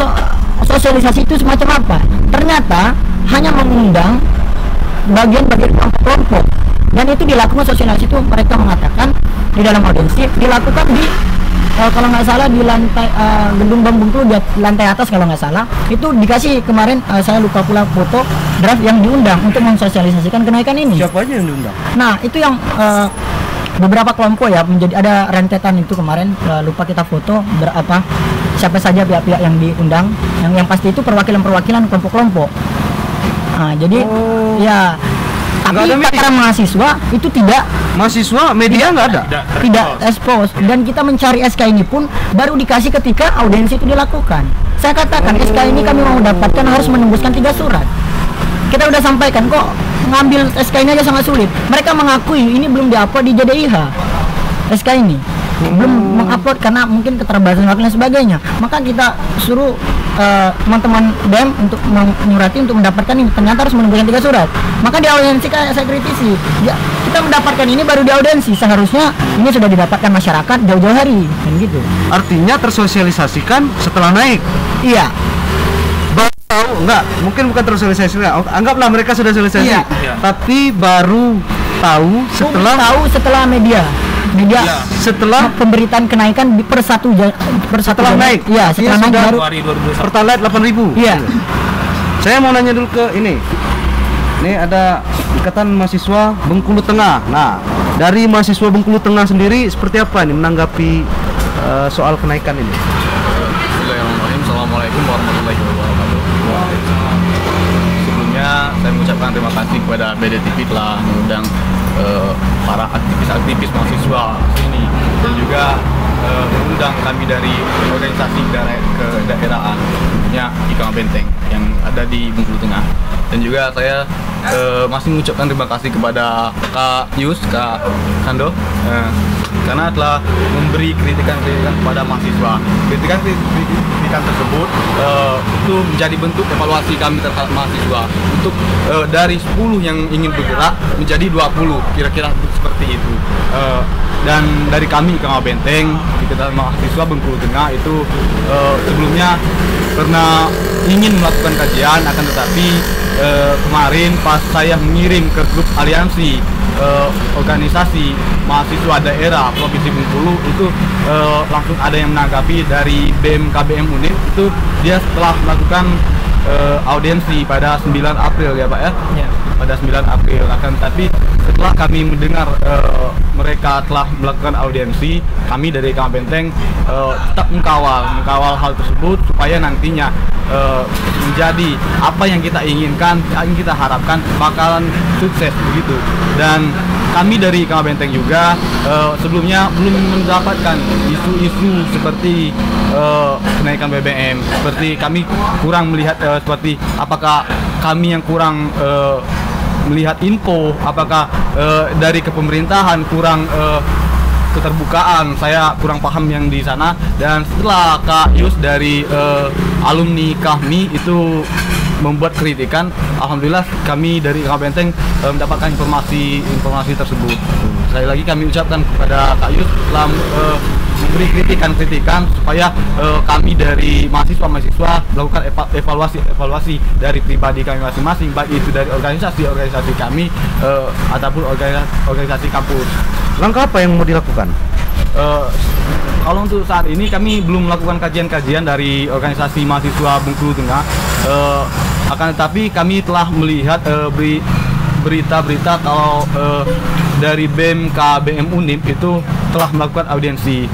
sosialisasi itu semacam apa. Ternyata hanya mengundang bagian-bagian kelompok, dan itu dilakukan sosialisasi itu, mereka mengatakan di dalam audiensi dilakukan di kalau nggak salah di lantai gedung Bank Bengkulu, di lantai atas kalau nggak salah, itu dikasih kemarin, saya lupa pula foto draft yang diundang untuk mensosialisasikan kenaikan ini. Siapa aja yang diundang? Nah, itu yang beberapa kelompok ya, menjadi ada rentetan itu kemarin, lupa kita foto berapa siapa saja pihak-pihak yang diundang, yang pasti itu perwakilan-perwakilan kelompok-kelompok. Nah, jadi ya, tapi para mahasiswa itu tidak, Mahasiswa media nggak ada. tidak expose, dan kita mencari SK ini pun baru dikasih ketika audiensi itu dilakukan. Saya katakan SK ini kami mau dapatkan harus menembuskan 3 surat. Kita udah sampaikan kok, ngambil SK ini aja sangat sulit. Mereka mengakui ini belum diupload di JDIH. SK ini belum mengupload karena mungkin keterbatasan waktu dan sebagainya. Maka kita suruh teman-teman BEM untuk menyurati untuk mendapatkan ini, ternyata harus menembuskan 3 surat. Maka di audiensi saya kritisi, ya, kita mendapatkan ini baru di audiensi, seharusnya ini sudah didapatkan masyarakat jauh-jauh hari, dan gitu. Artinya tersosialisasikan setelah naik. Iya. Baru tahu enggak? Mungkin bukan tersosialisasi. Anggaplah mereka sudah sosialisasi. Iya. Tapi baru tahu setelah media setelah pemberitaan kenaikan per satu setelah naik. Iya, setelah naik sudah baru. Pertalite 8.000. Iya. Saya mau nanya dulu ke ini. Ini ada Ikatan Mahasiswa Bengkulu Tengah. Nah, dari mahasiswa Bengkulu Tengah sendiri seperti apa ini menanggapi soal kenaikan ini? Bismillahirrahmanirrahim. Assalamualaikum warahmatullahi wabarakatuh. Sebelumnya saya mengucapkan terima kasih kepada BDTV telah mengundang para aktivis-aktivis mahasiswa ini, dan juga mengundang kami dari organisasi kedaerahan ya Ikang Benteng yang ada di Bengkulu Tengah. Dan juga saya masih mengucapkan terima kasih kepada Kak Yus, Kak Kando, karena telah memberi kritikan-kritikan kepada mahasiswa. Kritikan tersebut itu menjadi bentuk evaluasi kami terhadap mahasiswa untuk dari 10 yang ingin bergerak menjadi 20, kira-kira seperti itu. Dan dari kami Kang Benteng, Ikatan Mahasiswa Bengkulu Tengah itu sebelumnya pernah ingin melakukan kajian, akan tetapi kemarin pas saya mengirim ke grup aliansi organisasi mahasiswa daerah Provinsi Bengkulu itu langsung ada yang menanggapi dari BEM KBM Unit, itu dia setelah melakukan audiensi pada 9 April ya Pak ya. pada 9 April. Akan tapi setelah kami mendengar mereka telah melakukan audiensi, kami dari Kamar Benteng tetap mengkawal hal tersebut supaya nantinya menjadi apa yang kita inginkan, yang kita harapkan bakalan sukses begitu. Dan kami dari Kamar Benteng juga sebelumnya belum mendapatkan isu-isu seperti kenaikan BBM, seperti kami kurang melihat seperti apakah kami yang kurang melihat info, apakah dari kepemerintahan kurang keterbukaan, saya kurang paham yang di sana. Dan setelah Kak Yus dari alumni kami itu membuat kritikan, alhamdulillah kami dari Kamar Benteng mendapatkan informasi tersebut. Sekali lagi kami ucapkan kepada Kak Yus telah memberi kritikan supaya kami dari mahasiswa melakukan evaluasi dari pribadi kami masing-masing, baik itu dari organisasi kami ataupun organisasi kampus. Langkah apa yang mau dilakukan? Kalau untuk saat ini kami belum melakukan kajian-kajian dari organisasi mahasiswa Bengkulu Tengah, akan tetapi kami telah melihat berita-berita kalau dari BEM KBM Unip itu telah melakukan audiensi.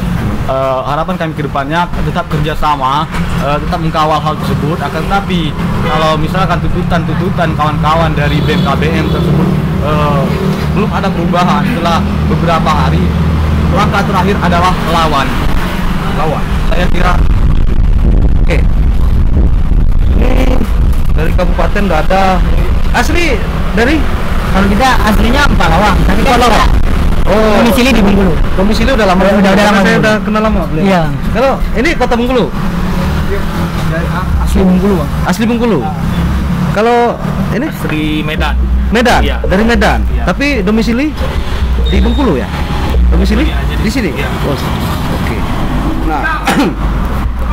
Harapan kami ke depannya tetap kerjasama, tetap mengkawal hal tersebut. Akan tetapi kalau misalkan tuntutan kawan-kawan dari BEM KBM tersebut belum ada perubahan setelah beberapa hari, langkah terakhir adalah lawan. Saya kira Oke. Ini dari kabupaten nggak ada. Asli dari Kalau kita aslinya Pelawang, tapi kan kita domisili di Bengkulu. Domisili udah lama. Udah lama. Saya udah kenal lama beliau. Iya. Kalau ini kota Bengkulu. Asli Bengkulu, Bang. Asli Bengkulu. Kalau ini Di Medan. Medan, Iya. dari Medan. Iya. Tapi domisili di Bengkulu ya? Domisili di sini? Iya. Oh, oke. Nah,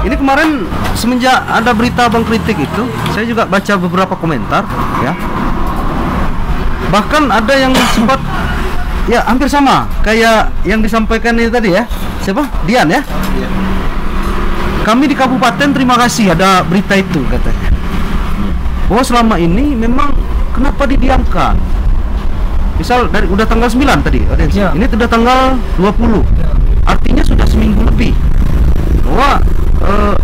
ini kemarin semenjak ada berita Bang kritik itu, saya juga baca beberapa komentar, ya. Bahkan ada yang sempat, ya hampir sama kayak yang disampaikan ini tadi ya. Siapa? Dian ya? Kami di kabupaten terima kasih ada berita itu katanya. Bahwa selama ini memang kenapa didiamkan? Misal dari udah tanggal 9 tadi, Ya. ini sudah tanggal 20. Artinya sudah seminggu lebih. Bahwa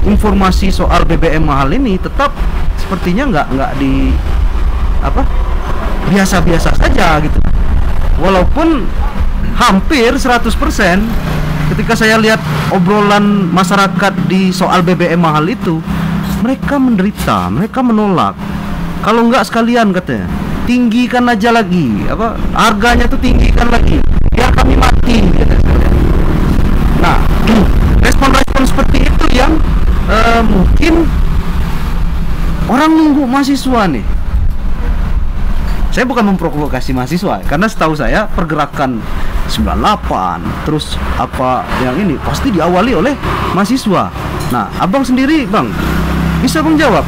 informasi soal BBM mahal ini tetap sepertinya nggak di apa? Biasa-biasa saja gitu. Walaupun hampir 100% ketika saya lihat obrolan masyarakat di soal BBM mahal itu, mereka menderita, mereka menolak. Kalau nggak sekalian katanya, tinggikan aja lagi, apa harganya tuh tinggikan lagi, biar kami mati. Nah, respon-respon seperti itu yang mungkin orang nunggu mahasiswa nih. Saya bukan memprovokasi mahasiswa, karena setahu saya pergerakan 98 terus apa yang ini pasti diawali oleh mahasiswa. Nah, abang sendiri bang bisa menjawab.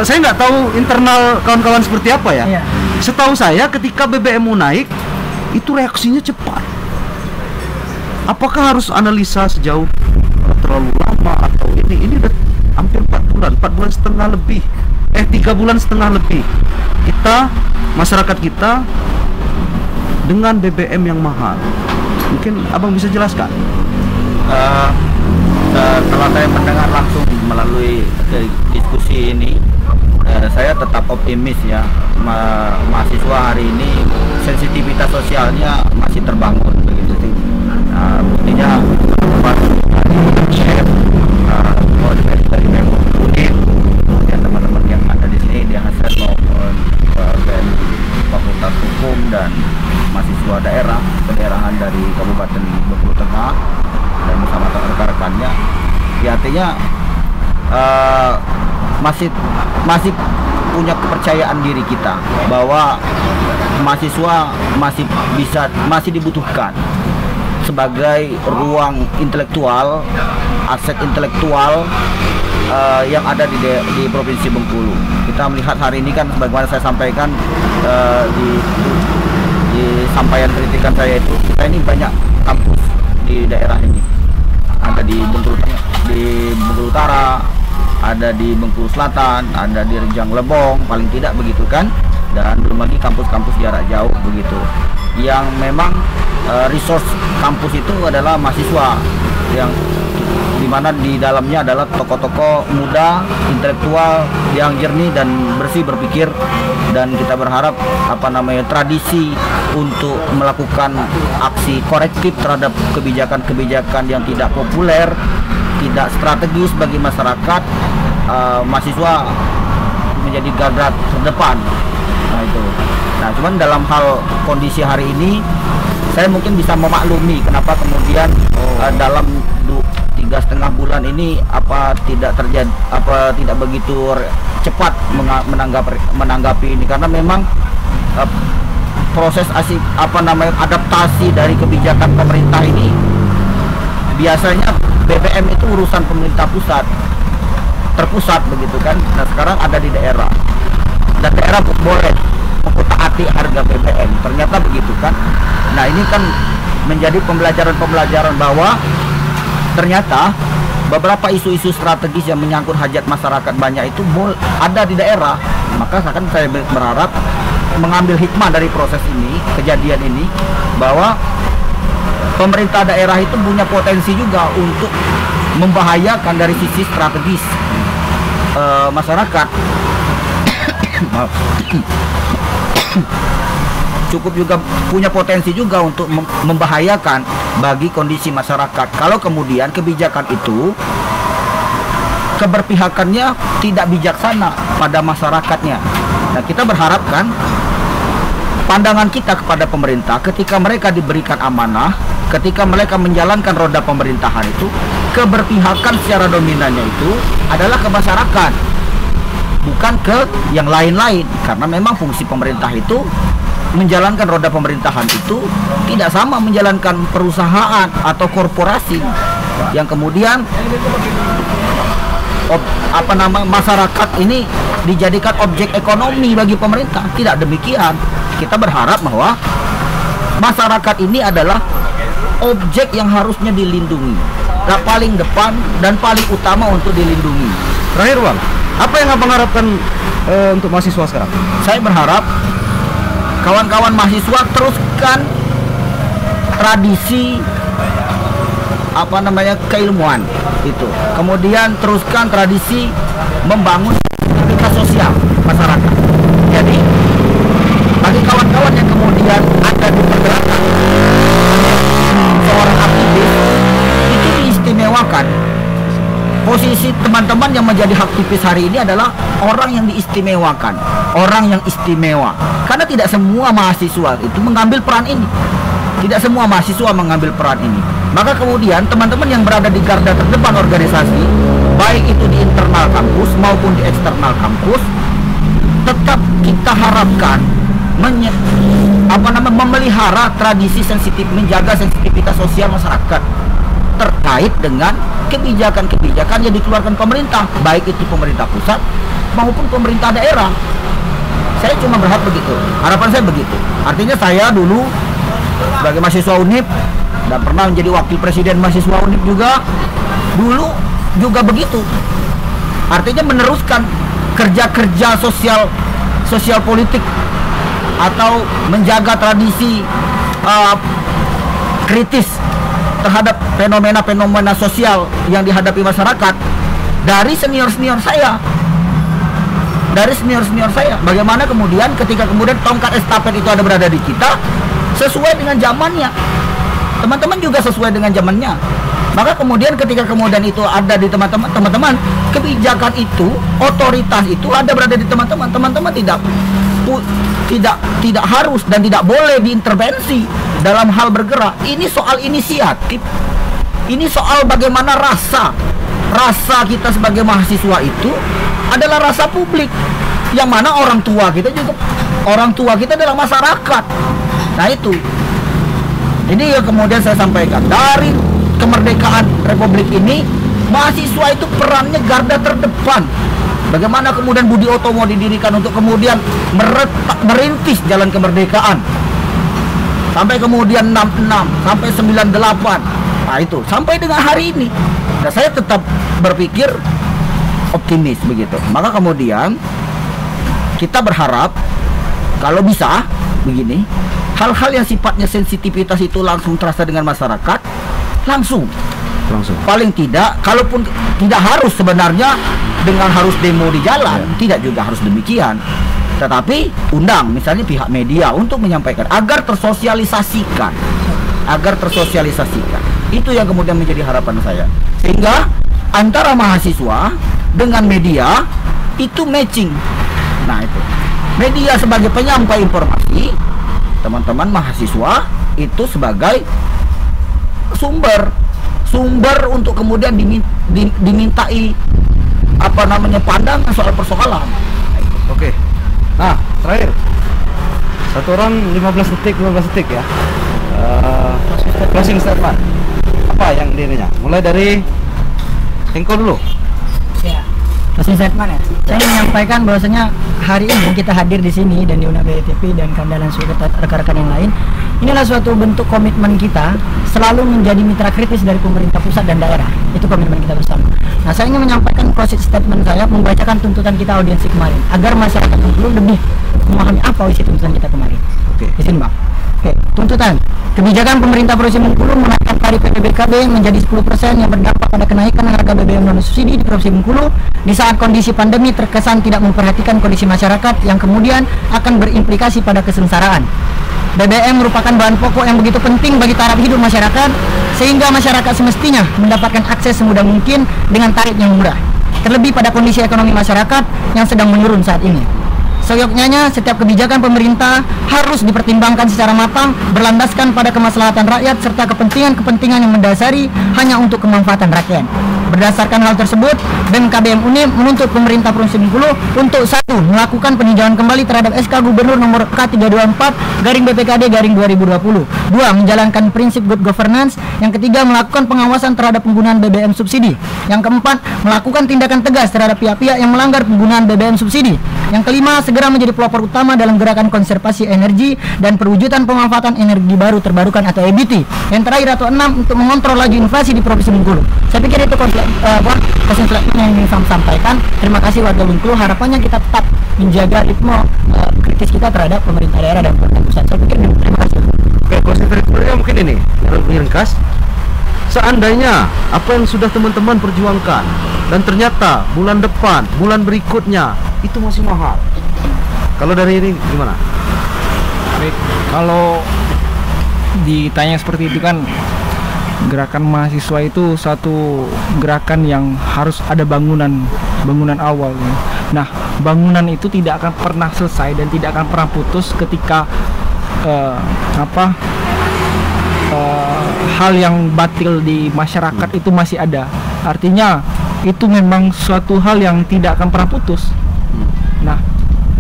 Saya nggak tahu internal kawan-kawan seperti apa ya. Iya. Setahu saya ketika BBM mau naik itu reaksinya cepat. Apakah harus analisa sejauh terlalu lama atau ini udah hampir 4 bulan setengah lebih, 3 bulan setengah lebih kita, masyarakat kita dengan BBM yang mahal. Mungkin abang bisa jelaskan. Setelah saya mendengar langsung melalui diskusi ini, saya tetap optimis ya. Mahasiswa hari ini sensitivitas sosialnya masih terbangun begitu. Buktinya dari Unip, kemudian teman-teman yang ada di sini di Hasan maupun Fakultas Hukum dan mahasiswa daerah kedaerahan dari Kabupaten Bengkulu Tengah dan bersama rekan-rekannya, ya artinya masih punya kepercayaan diri kita bahwa mahasiswa masih dibutuhkan sebagai ruang intelektual, aset intelektual yang ada di Provinsi Bengkulu. Kita melihat hari ini kan sebagaimana saya sampaikan di sampaian kritikan saya itu, kita ini banyak kampus di daerah ini. Ada di Bengkulu Tengah, di Bengkulu Utara, ada di Bengkulu Selatan, ada di Rejang Lebong, paling tidak begitu kan. dan belum lagi kampus-kampus jarak jauh begitu, yang memang resource kampus itu adalah mahasiswa, yang dimana di dalamnya adalah tokoh-tokoh muda, intelektual yang jernih dan bersih berpikir. Dan kita berharap tradisi untuk melakukan aksi korektif terhadap kebijakan-kebijakan yang tidak populer, tidak strategis bagi masyarakat, mahasiswa menjadi garda terdepan. Nah itu. Nah cuman dalam hal kondisi hari ini, saya mungkin bisa memaklumi kenapa kemudian dalam 3,5 bulan ini tidak begitu cepat menanggapi ini, karena memang proses adaptasi dari kebijakan pemerintah ini biasanya BBM itu urusan pemerintah terpusat begitu kan. Nah sekarang ada di daerah, dan daerah boleh mentaati harga BBM, ternyata begitu kan. Nah ini kan menjadi pembelajaran bahwa ternyata beberapa isu-isu strategis yang menyangkut hajat masyarakat banyak itu ada di daerah. Maka saya berharap mengambil hikmah dari proses ini, kejadian ini, bahwa pemerintah daerah itu punya potensi juga untuk membahayakan dari sisi strategis masyarakat. Cukup juga punya potensi juga untuk membahayakan bagi kondisi masyarakat kalau kemudian kebijakan itu keberpihakannya tidak bijaksana pada masyarakatnya. Nah kita berharapkan pandangan kita kepada pemerintah ketika mereka diberikan amanah, ketika mereka menjalankan roda pemerintahan itu, keberpihakan secara dominannya itu adalah ke masyarakat, bukan ke yang lain-lain. Karena memang fungsi pemerintah itu menjalankan roda pemerintahan itu tidak sama menjalankan perusahaan atau korporasi yang kemudian masyarakat ini dijadikan objek ekonomi bagi pemerintah. Tidak demikian. Kita berharap bahwa masyarakat ini adalah objek yang harusnya dilindungi, paling depan dan paling utama untuk dilindungi. Terakhir Bang, apa yang Abang harapkan untuk mahasiswa sekarang? Saya berharap kawan-kawan mahasiswa teruskan tradisi keilmuan itu, kemudian teruskan tradisi membangun aktivitas sosial masyarakat. Jadi bagi kawan-kawan yang kemudian ada di pergerakan seorang aktivis, itu diistimewakan. Posisi teman-teman yang menjadi aktivis hari ini adalah orang yang diistimewakan, orang yang istimewa. Karena tidak semua mahasiswa itu mengambil peran ini. Tidak semua mahasiswa mengambil peran ini. Maka kemudian teman-teman yang berada di garda terdepan organisasi, baik itu di internal kampus maupun di eksternal kampus, tetap kita harapkan memelihara tradisi sensitif, menjaga sensitivitas sosial masyarakat terkait dengan kebijakan-kebijakan yang dikeluarkan pemerintah, baik itu pemerintah pusat maupun pemerintah daerah. Saya cuma berharap begitu, harapan saya begitu. Artinya saya dulu sebagai mahasiswa UNIP dan pernah menjadi wakil presiden mahasiswa UNIP juga, dulu juga begitu. Artinya meneruskan kerja-kerja sosial politik atau menjaga tradisi kritis terhadap fenomena-fenomena sosial yang dihadapi masyarakat dari senior-senior saya. Bagaimana kemudian ketika tongkat estafet itu ada berada di kita, sesuai dengan zamannya. Teman-teman juga sesuai dengan zamannya. Maka kemudian ketika itu ada di teman-teman, kebijakan itu, otoritas itu ada berada di teman-teman. Teman-teman tidak harus dan tidak boleh diintervensi dalam hal bergerak. Ini soal inisiatif. Ini soal bagaimana rasa kita sebagai mahasiswa itu adalah rasa publik, yang mana orang tua kita adalah masyarakat. Nah itu. Ini yang kemudian saya sampaikan, dari kemerdekaan Republik ini, mahasiswa itu perannya garda terdepan. Bagaimana kemudian Budi Utomo didirikan untuk kemudian merintis jalan kemerdekaan sampai kemudian 66 sampai 98. Nah itu sampai dengan hari ini. Nah saya tetap berpikir optimis begitu. Maka kemudian kita berharap kalau bisa begini, hal-hal yang sifatnya sensitivitas itu langsung terasa dengan masyarakat, langsung. Paling tidak, kalaupun tidak harus sebenarnya dengan harus demo di jalan, tidak juga harus demikian. Tetapi undang misalnya pihak media untuk menyampaikan agar tersosialisasikan. Itu yang kemudian menjadi harapan saya. Sehingga antara mahasiswa dengan media itu matching. Nah, itu. Media sebagai penyampai informasi, teman-teman mahasiswa itu sebagai sumber untuk kemudian dimintai pandangan soal persoalan. Oke. Nah, terakhir. Satu orang 15 detik ya. Closing statement. Apa yang dirinya? Mulai dari Engko dulu. Ya. Closing statement ya. Saya menyampaikan bahwasanya hari ini kita hadir di sini dan diundang BTP dan Kandalan seluruh rekan-rekan yang lain. Inilah suatu bentuk komitmen kita selalu menjadi mitra kritis dari pemerintah pusat dan daerah. Itu komitmen kita bersama. Nah, saya ingin menyampaikan closing statement saya, membacakan tuntutan kita audiensi kemarin agar masyarakat Bengkulu lebih memahami apa isi tuntutan kita kemarin. Oke, izin Bang. Oke, tuntutan kebijakan pemerintah Provinsi Bengkulu menaikkan tarif PPBKB menjadi 10% yang berdampak pada kenaikan harga BBM non subsidi di Provinsi Bengkulu di saat kondisi pandemi terkesan tidak memperhatikan kondisi masyarakat yang kemudian akan berimplikasi pada kesengsaraan. BBM merupakan bahan pokok yang begitu penting bagi taraf hidup masyarakat, sehingga masyarakat semestinya mendapatkan akses semudah mungkin dengan tarif yang murah, terlebih pada kondisi ekonomi masyarakat yang sedang menurun saat ini. Seyogyanya, setiap kebijakan pemerintah harus dipertimbangkan secara matang, berlandaskan pada kemaslahatan rakyat serta kepentingan-kepentingan yang mendasari hanya untuk kemanfaatan rakyat. Berdasarkan hal tersebut, BMKBM UNIM menuntut pemerintah Provinsi Bengkulu untuk 1. Melakukan peninjauan kembali terhadap SK Gubernur nomor K324/BPKD/2020. 2. Menjalankan prinsip good governance. Yang ketiga, melakukan pengawasan terhadap penggunaan BBM subsidi. Yang keempat, melakukan tindakan tegas terhadap pihak-pihak yang melanggar penggunaan BBM subsidi. Yang kelima, segera menjadi pelopor utama dalam gerakan konservasi energi dan perwujudan pemanfaatan energi baru terbarukan atau EBT. Yang terakhir atau 6, untuk mengontrol laju inflasi di Provinsi Bengkulu. Saya pikir itu konsentrasi yang ingin saya sampaikan. Terima kasih warga Bengkulu. Harapannya kita tetap menjaga ritme kritis kita terhadap pemerintah daerah dan pemerintah pusat. Saya pikir terima kasih. Oke, konsentrasinya mungkin ini ringkas. Seandainya apa yang sudah teman-teman perjuangkan dan ternyata bulan depan, bulan berikutnya itu masih mahal. Kalau dari ini gimana? Baik, kalau ditanya seperti itu kan, gerakan mahasiswa itu satu gerakan yang harus ada bangunan awal. Nah, bangunan itu tidak akan pernah selesai dan tidak akan pernah putus ketika hal yang batil di masyarakat itu masih ada. Artinya itu memang suatu hal yang tidak akan pernah putus. Nah,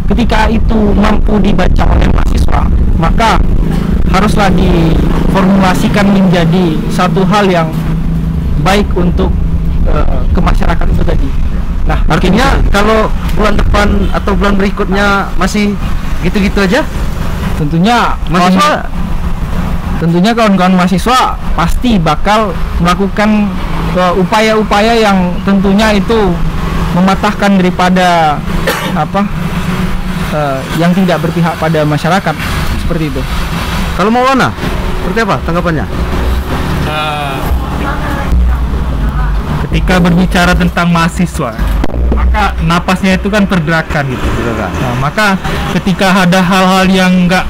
ketika itu mampu dibaca oleh mahasiswa, maka haruslah diformulasikan menjadi satu hal yang baik untuk ke masyarakat itu tadi. Nah, artinya kalau bulan depan atau bulan berikutnya masih gitu-gitu aja, tentunya kawan-kawan mahasiswa pasti bakal melakukan upaya-upaya yang tentunya itu mematahkan daripada yang tidak berpihak pada masyarakat, seperti itu. Kalau Maulana, seperti apa tanggapannya? Ketika berbicara tentang mahasiswa, maka napasnya itu kan pergerakan gitu. Nah, maka ketika ada hal-hal yang enggak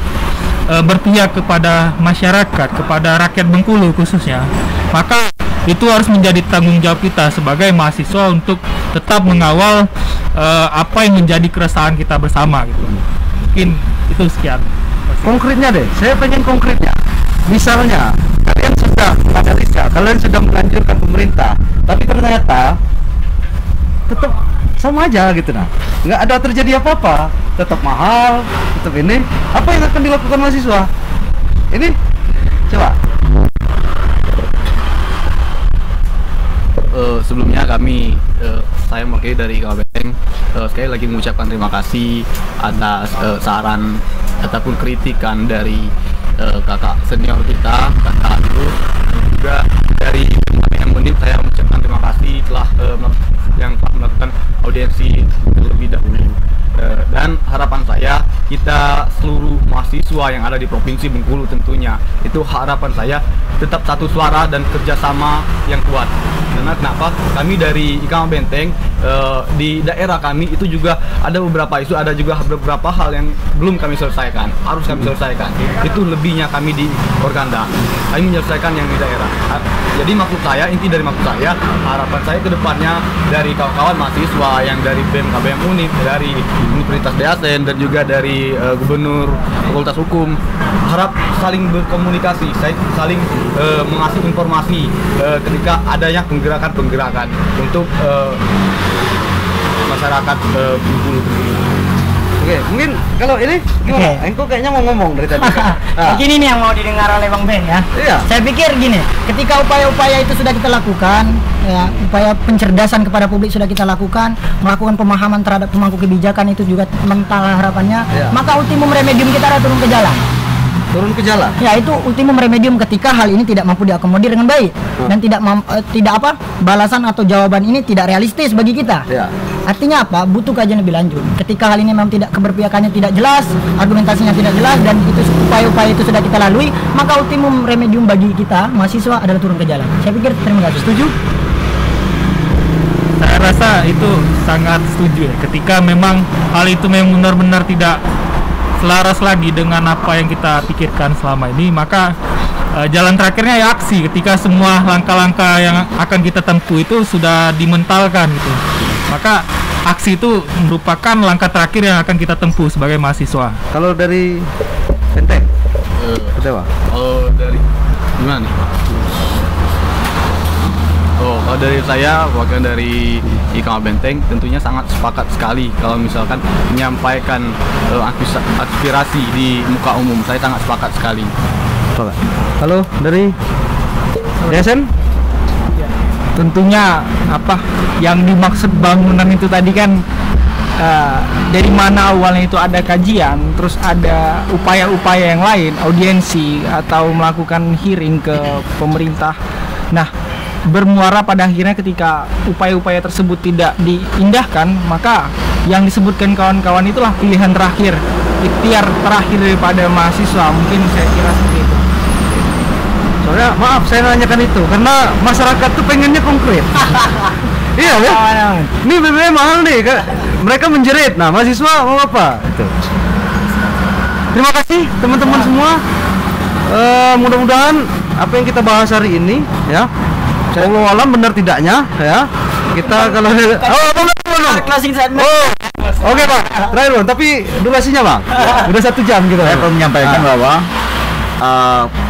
berpihak kepada masyarakat, kepada rakyat Bengkulu khususnya, maka itu harus menjadi tanggung jawab kita sebagai mahasiswa untuk tetap mengawal apa yang menjadi keresahan kita bersama gitu. Mungkin itu sekian. Konkretnya deh, saya pengen konkretnya. Misalnya kalian sudah analisa, kalian sudah menganjurkan pemerintah, tapi ternyata tetap sama aja gitu, nah nggak ada terjadi apa-apa, tetap mahal, tetap ini, apa yang akan dilakukan mahasiswa ini? Coba. Sebelumnya saya mewakili dari KBM sekali lagi mengucapkan terima kasih atas saran ataupun kritikan dari kakak senior kita, kakak itu, dan juga dari yang UNIM. Saya mengucapkan terima kasih telah melakukan audiensi terlebih dahulu, dan harapan saya kita seluruh mahasiswa yang ada di Provinsi Bengkulu tentunya, itu harapan saya tetap satu suara dan kerjasama yang kuat. Karena kenapa? Kami dari IKAMA Benteng di daerah kami itu juga ada beberapa isu, ada juga beberapa hal yang belum kami selesaikan, harus kami selesaikan. Itu lebihnya kami di Organda, kami menyelesaikan yang di daerah. Jadi maksud saya, inti dari maksud saya, harapan saya ke depannya dari kawan-kawan mahasiswa yang dari BEM KBM Unip, dari Universitas Dasen, dan juga dari Gubernur Fakultas Hukum, harap saling berkomunikasi, saling mengasih informasi ketika adanya penggerakan-penggerakan untuk masyarakat Bengkulu. Oke, mungkin kalau ini gimana? Engko kayaknya mau ngomong dari tadi. Gini nih yang mau didengar oleh Bang Ben ya. Iya. Saya pikir gini, ketika upaya-upaya itu sudah kita lakukan, ya, upaya pencerdasan kepada publik sudah kita lakukan, melakukan pemahaman terhadap pemangku kebijakan itu juga mental harapannya, maka ultimum remedium kita adalah turun ke jalan. Turun ke jalan. Ya, itu ultimum remedium ketika hal ini tidak mampu diakomodir dengan baik dan tidak balasan atau jawaban ini tidak realistis bagi kita. Ya. Artinya apa? Butuh kajian lebih lanjut. Ketika hal ini memang tidak, keberpihakannya tidak jelas, argumentasinya tidak jelas, dan itu upaya-upaya itu sudah kita lalui, maka ultimum remedium bagi kita mahasiswa adalah turun ke jalan. Saya pikir terima kasih. Setuju? Saya rasa itu sangat setuju ya. Ketika memang hal itu memang benar-benar tidak selaras lagi dengan apa yang kita pikirkan selama ini, maka jalan terakhirnya ya aksi. Ketika semua langkah-langkah yang akan kita tempuh itu sudah dimentalkan gitu, maka aksi itu merupakan langkah terakhir yang akan kita tempuh sebagai mahasiswa. Kalau dari Benteng, Ketewa. Kalau dari gimana nih? Kalau dari saya, wakil dari IKAMA Benteng, tentunya sangat sepakat sekali kalau misalkan menyampaikan aspirasi di muka umum. Saya sangat sepakat sekali. Halo, dari Dasen? Tentunya apa yang dimaksud bangunan itu tadi kan dari mana awalnya itu ada kajian, terus ada upaya-upaya yang lain, audiensi atau melakukan hearing ke pemerintah. Nah, bermuara pada akhirnya ketika upaya-upaya tersebut tidak diindahkan, maka yang disebutkan kawan-kawan itulah pilihan terakhir, ikhtiar terakhir daripada mahasiswa. Mungkin saya kira seperti itu. Soalnya maaf saya nanyakan itu karena masyarakat tuh pengennya konkret. Iya ya. Ini BBM mahal nih, mereka menjerit. Nah, mahasiswa mau apa? Itu. Terima kasih teman-teman semua. Mudah-mudahan apa yang kita bahas hari ini ya, Allah alam benar tidaknya ya. Kita kalau Closing statement. Oke Pak, terakhir Bang, tapi durasinya Bang udah 1 jam gitu. Saya perlu menyampaikan bahwa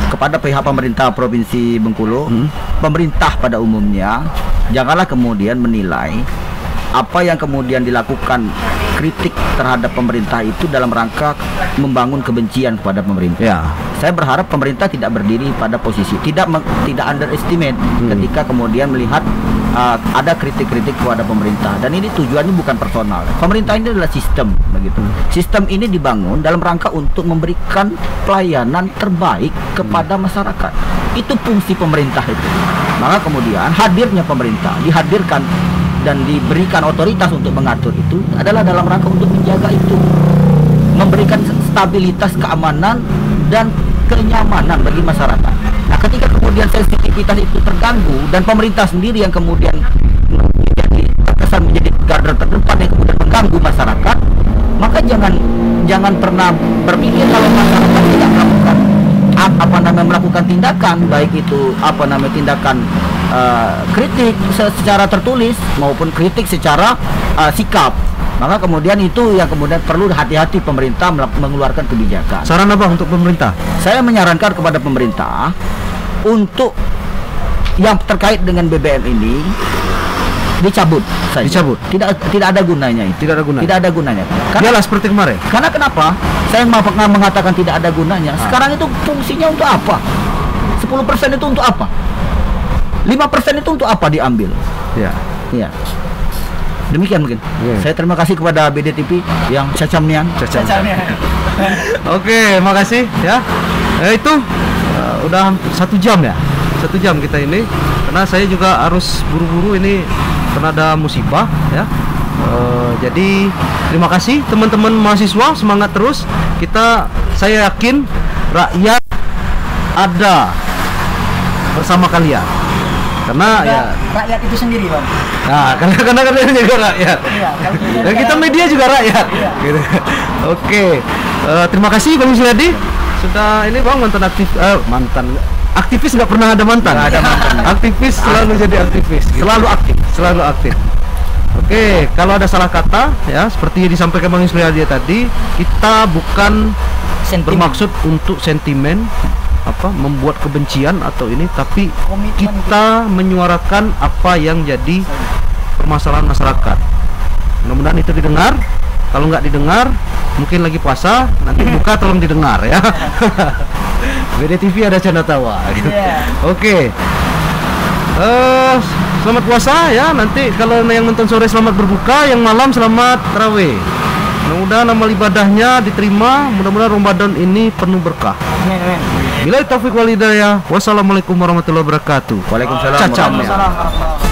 kepada pihak pemerintah Provinsi Bengkulu, pemerintah pada umumnya janganlah kemudian menilai apa yang kemudian dilakukan kritik terhadap pemerintah itu dalam rangka membangun kebencian kepada pemerintah. Ya. Saya berharap pemerintah tidak berdiri pada posisi tidak underestimate ketika kemudian melihat ada kritik-kritik kepada pemerintah, dan ini tujuannya bukan personal. Pemerintah ini adalah sistem, begitu. Sistem ini dibangun dalam rangka untuk memberikan pelayanan terbaik kepada masyarakat. Itu fungsi pemerintah itu. Maka kemudian hadirnya pemerintah, dihadirkan dan diberikan otoritas untuk mengatur itu adalah dalam rangka untuk menjaga itu, memberikan stabilitas, keamanan dan kenyamanan bagi masyarakat. Nah, ketika kemudian sensitivitas itu terganggu dan pemerintah sendiri yang kemudian terkesan menjadi garda terdepan yang kemudian mengganggu masyarakat, maka jangan pernah berpikir kalau masyarakat tidak melakukan tindakan, baik itu tindakan kritik secara tertulis maupun kritik secara sikap. Maka kemudian itu yang kemudian perlu hati-hati pemerintah mengeluarkan kebijakan. Saran apa untuk pemerintah? Saya menyarankan kepada pemerintah untuk yang terkait dengan BBM ini dicabut saja. Dicabut. Tidak ada gunanya itu. Tidak ada gunanya. Tidak ada gunanya. Iyalah seperti kemarin. Karena kenapa? Saya mengatakan tidak ada gunanya. Sekarang itu fungsinya untuk apa? 10% itu untuk apa? 5% itu untuk apa diambil? Ya. Iya. Demikian mungkin. Saya terima kasih kepada BDTV yang cacamnian. Oke, makasih ya. Itu udah 1 jam ya. 1 jam kita ini karena saya juga harus buru-buru ini karena ada musibah ya. Jadi terima kasih teman-teman mahasiswa, semangat terus. Saya yakin rakyat ada bersama kalian. Karena ya rakyat itu sendiri, Bang. Nah, karena kalian juga rakyat. Iya, Dan kita media juga rakyat. Iya. Gitu. Oke. Terima kasih Bang Suryadi sudah ini Bang mantan aktivis nggak pernah ada mantan. Nggak ada mantan. Aktivis selalu jadi aktivis. Gitu. Selalu aktif. Oke, kalau ada salah kata ya seperti disampaikan Bang Suryadi tadi, kita bukan bermaksud untuk sentimen membuat kebencian atau ini, tapi kita menyuarakan apa yang jadi permasalahan masyarakat. Mudah-mudahan itu didengar. Kalau nggak didengar, mungkin lagi puasa, nanti buka tolong didengar ya. BDTV ada canda tawa gitu. Oke. Selamat puasa ya. Nanti kalau yang nonton sore selamat berbuka, yang malam selamat tarawih. Mudah-mudahan amal ibadahnya diterima, mudah-mudahan Ramadan ini penuh berkah. Bila taufik wal hidayah. Wassalamualaikum warahmatullahi wabarakatuh. Waalaikumsalam. Caca. Waalaikumsalam.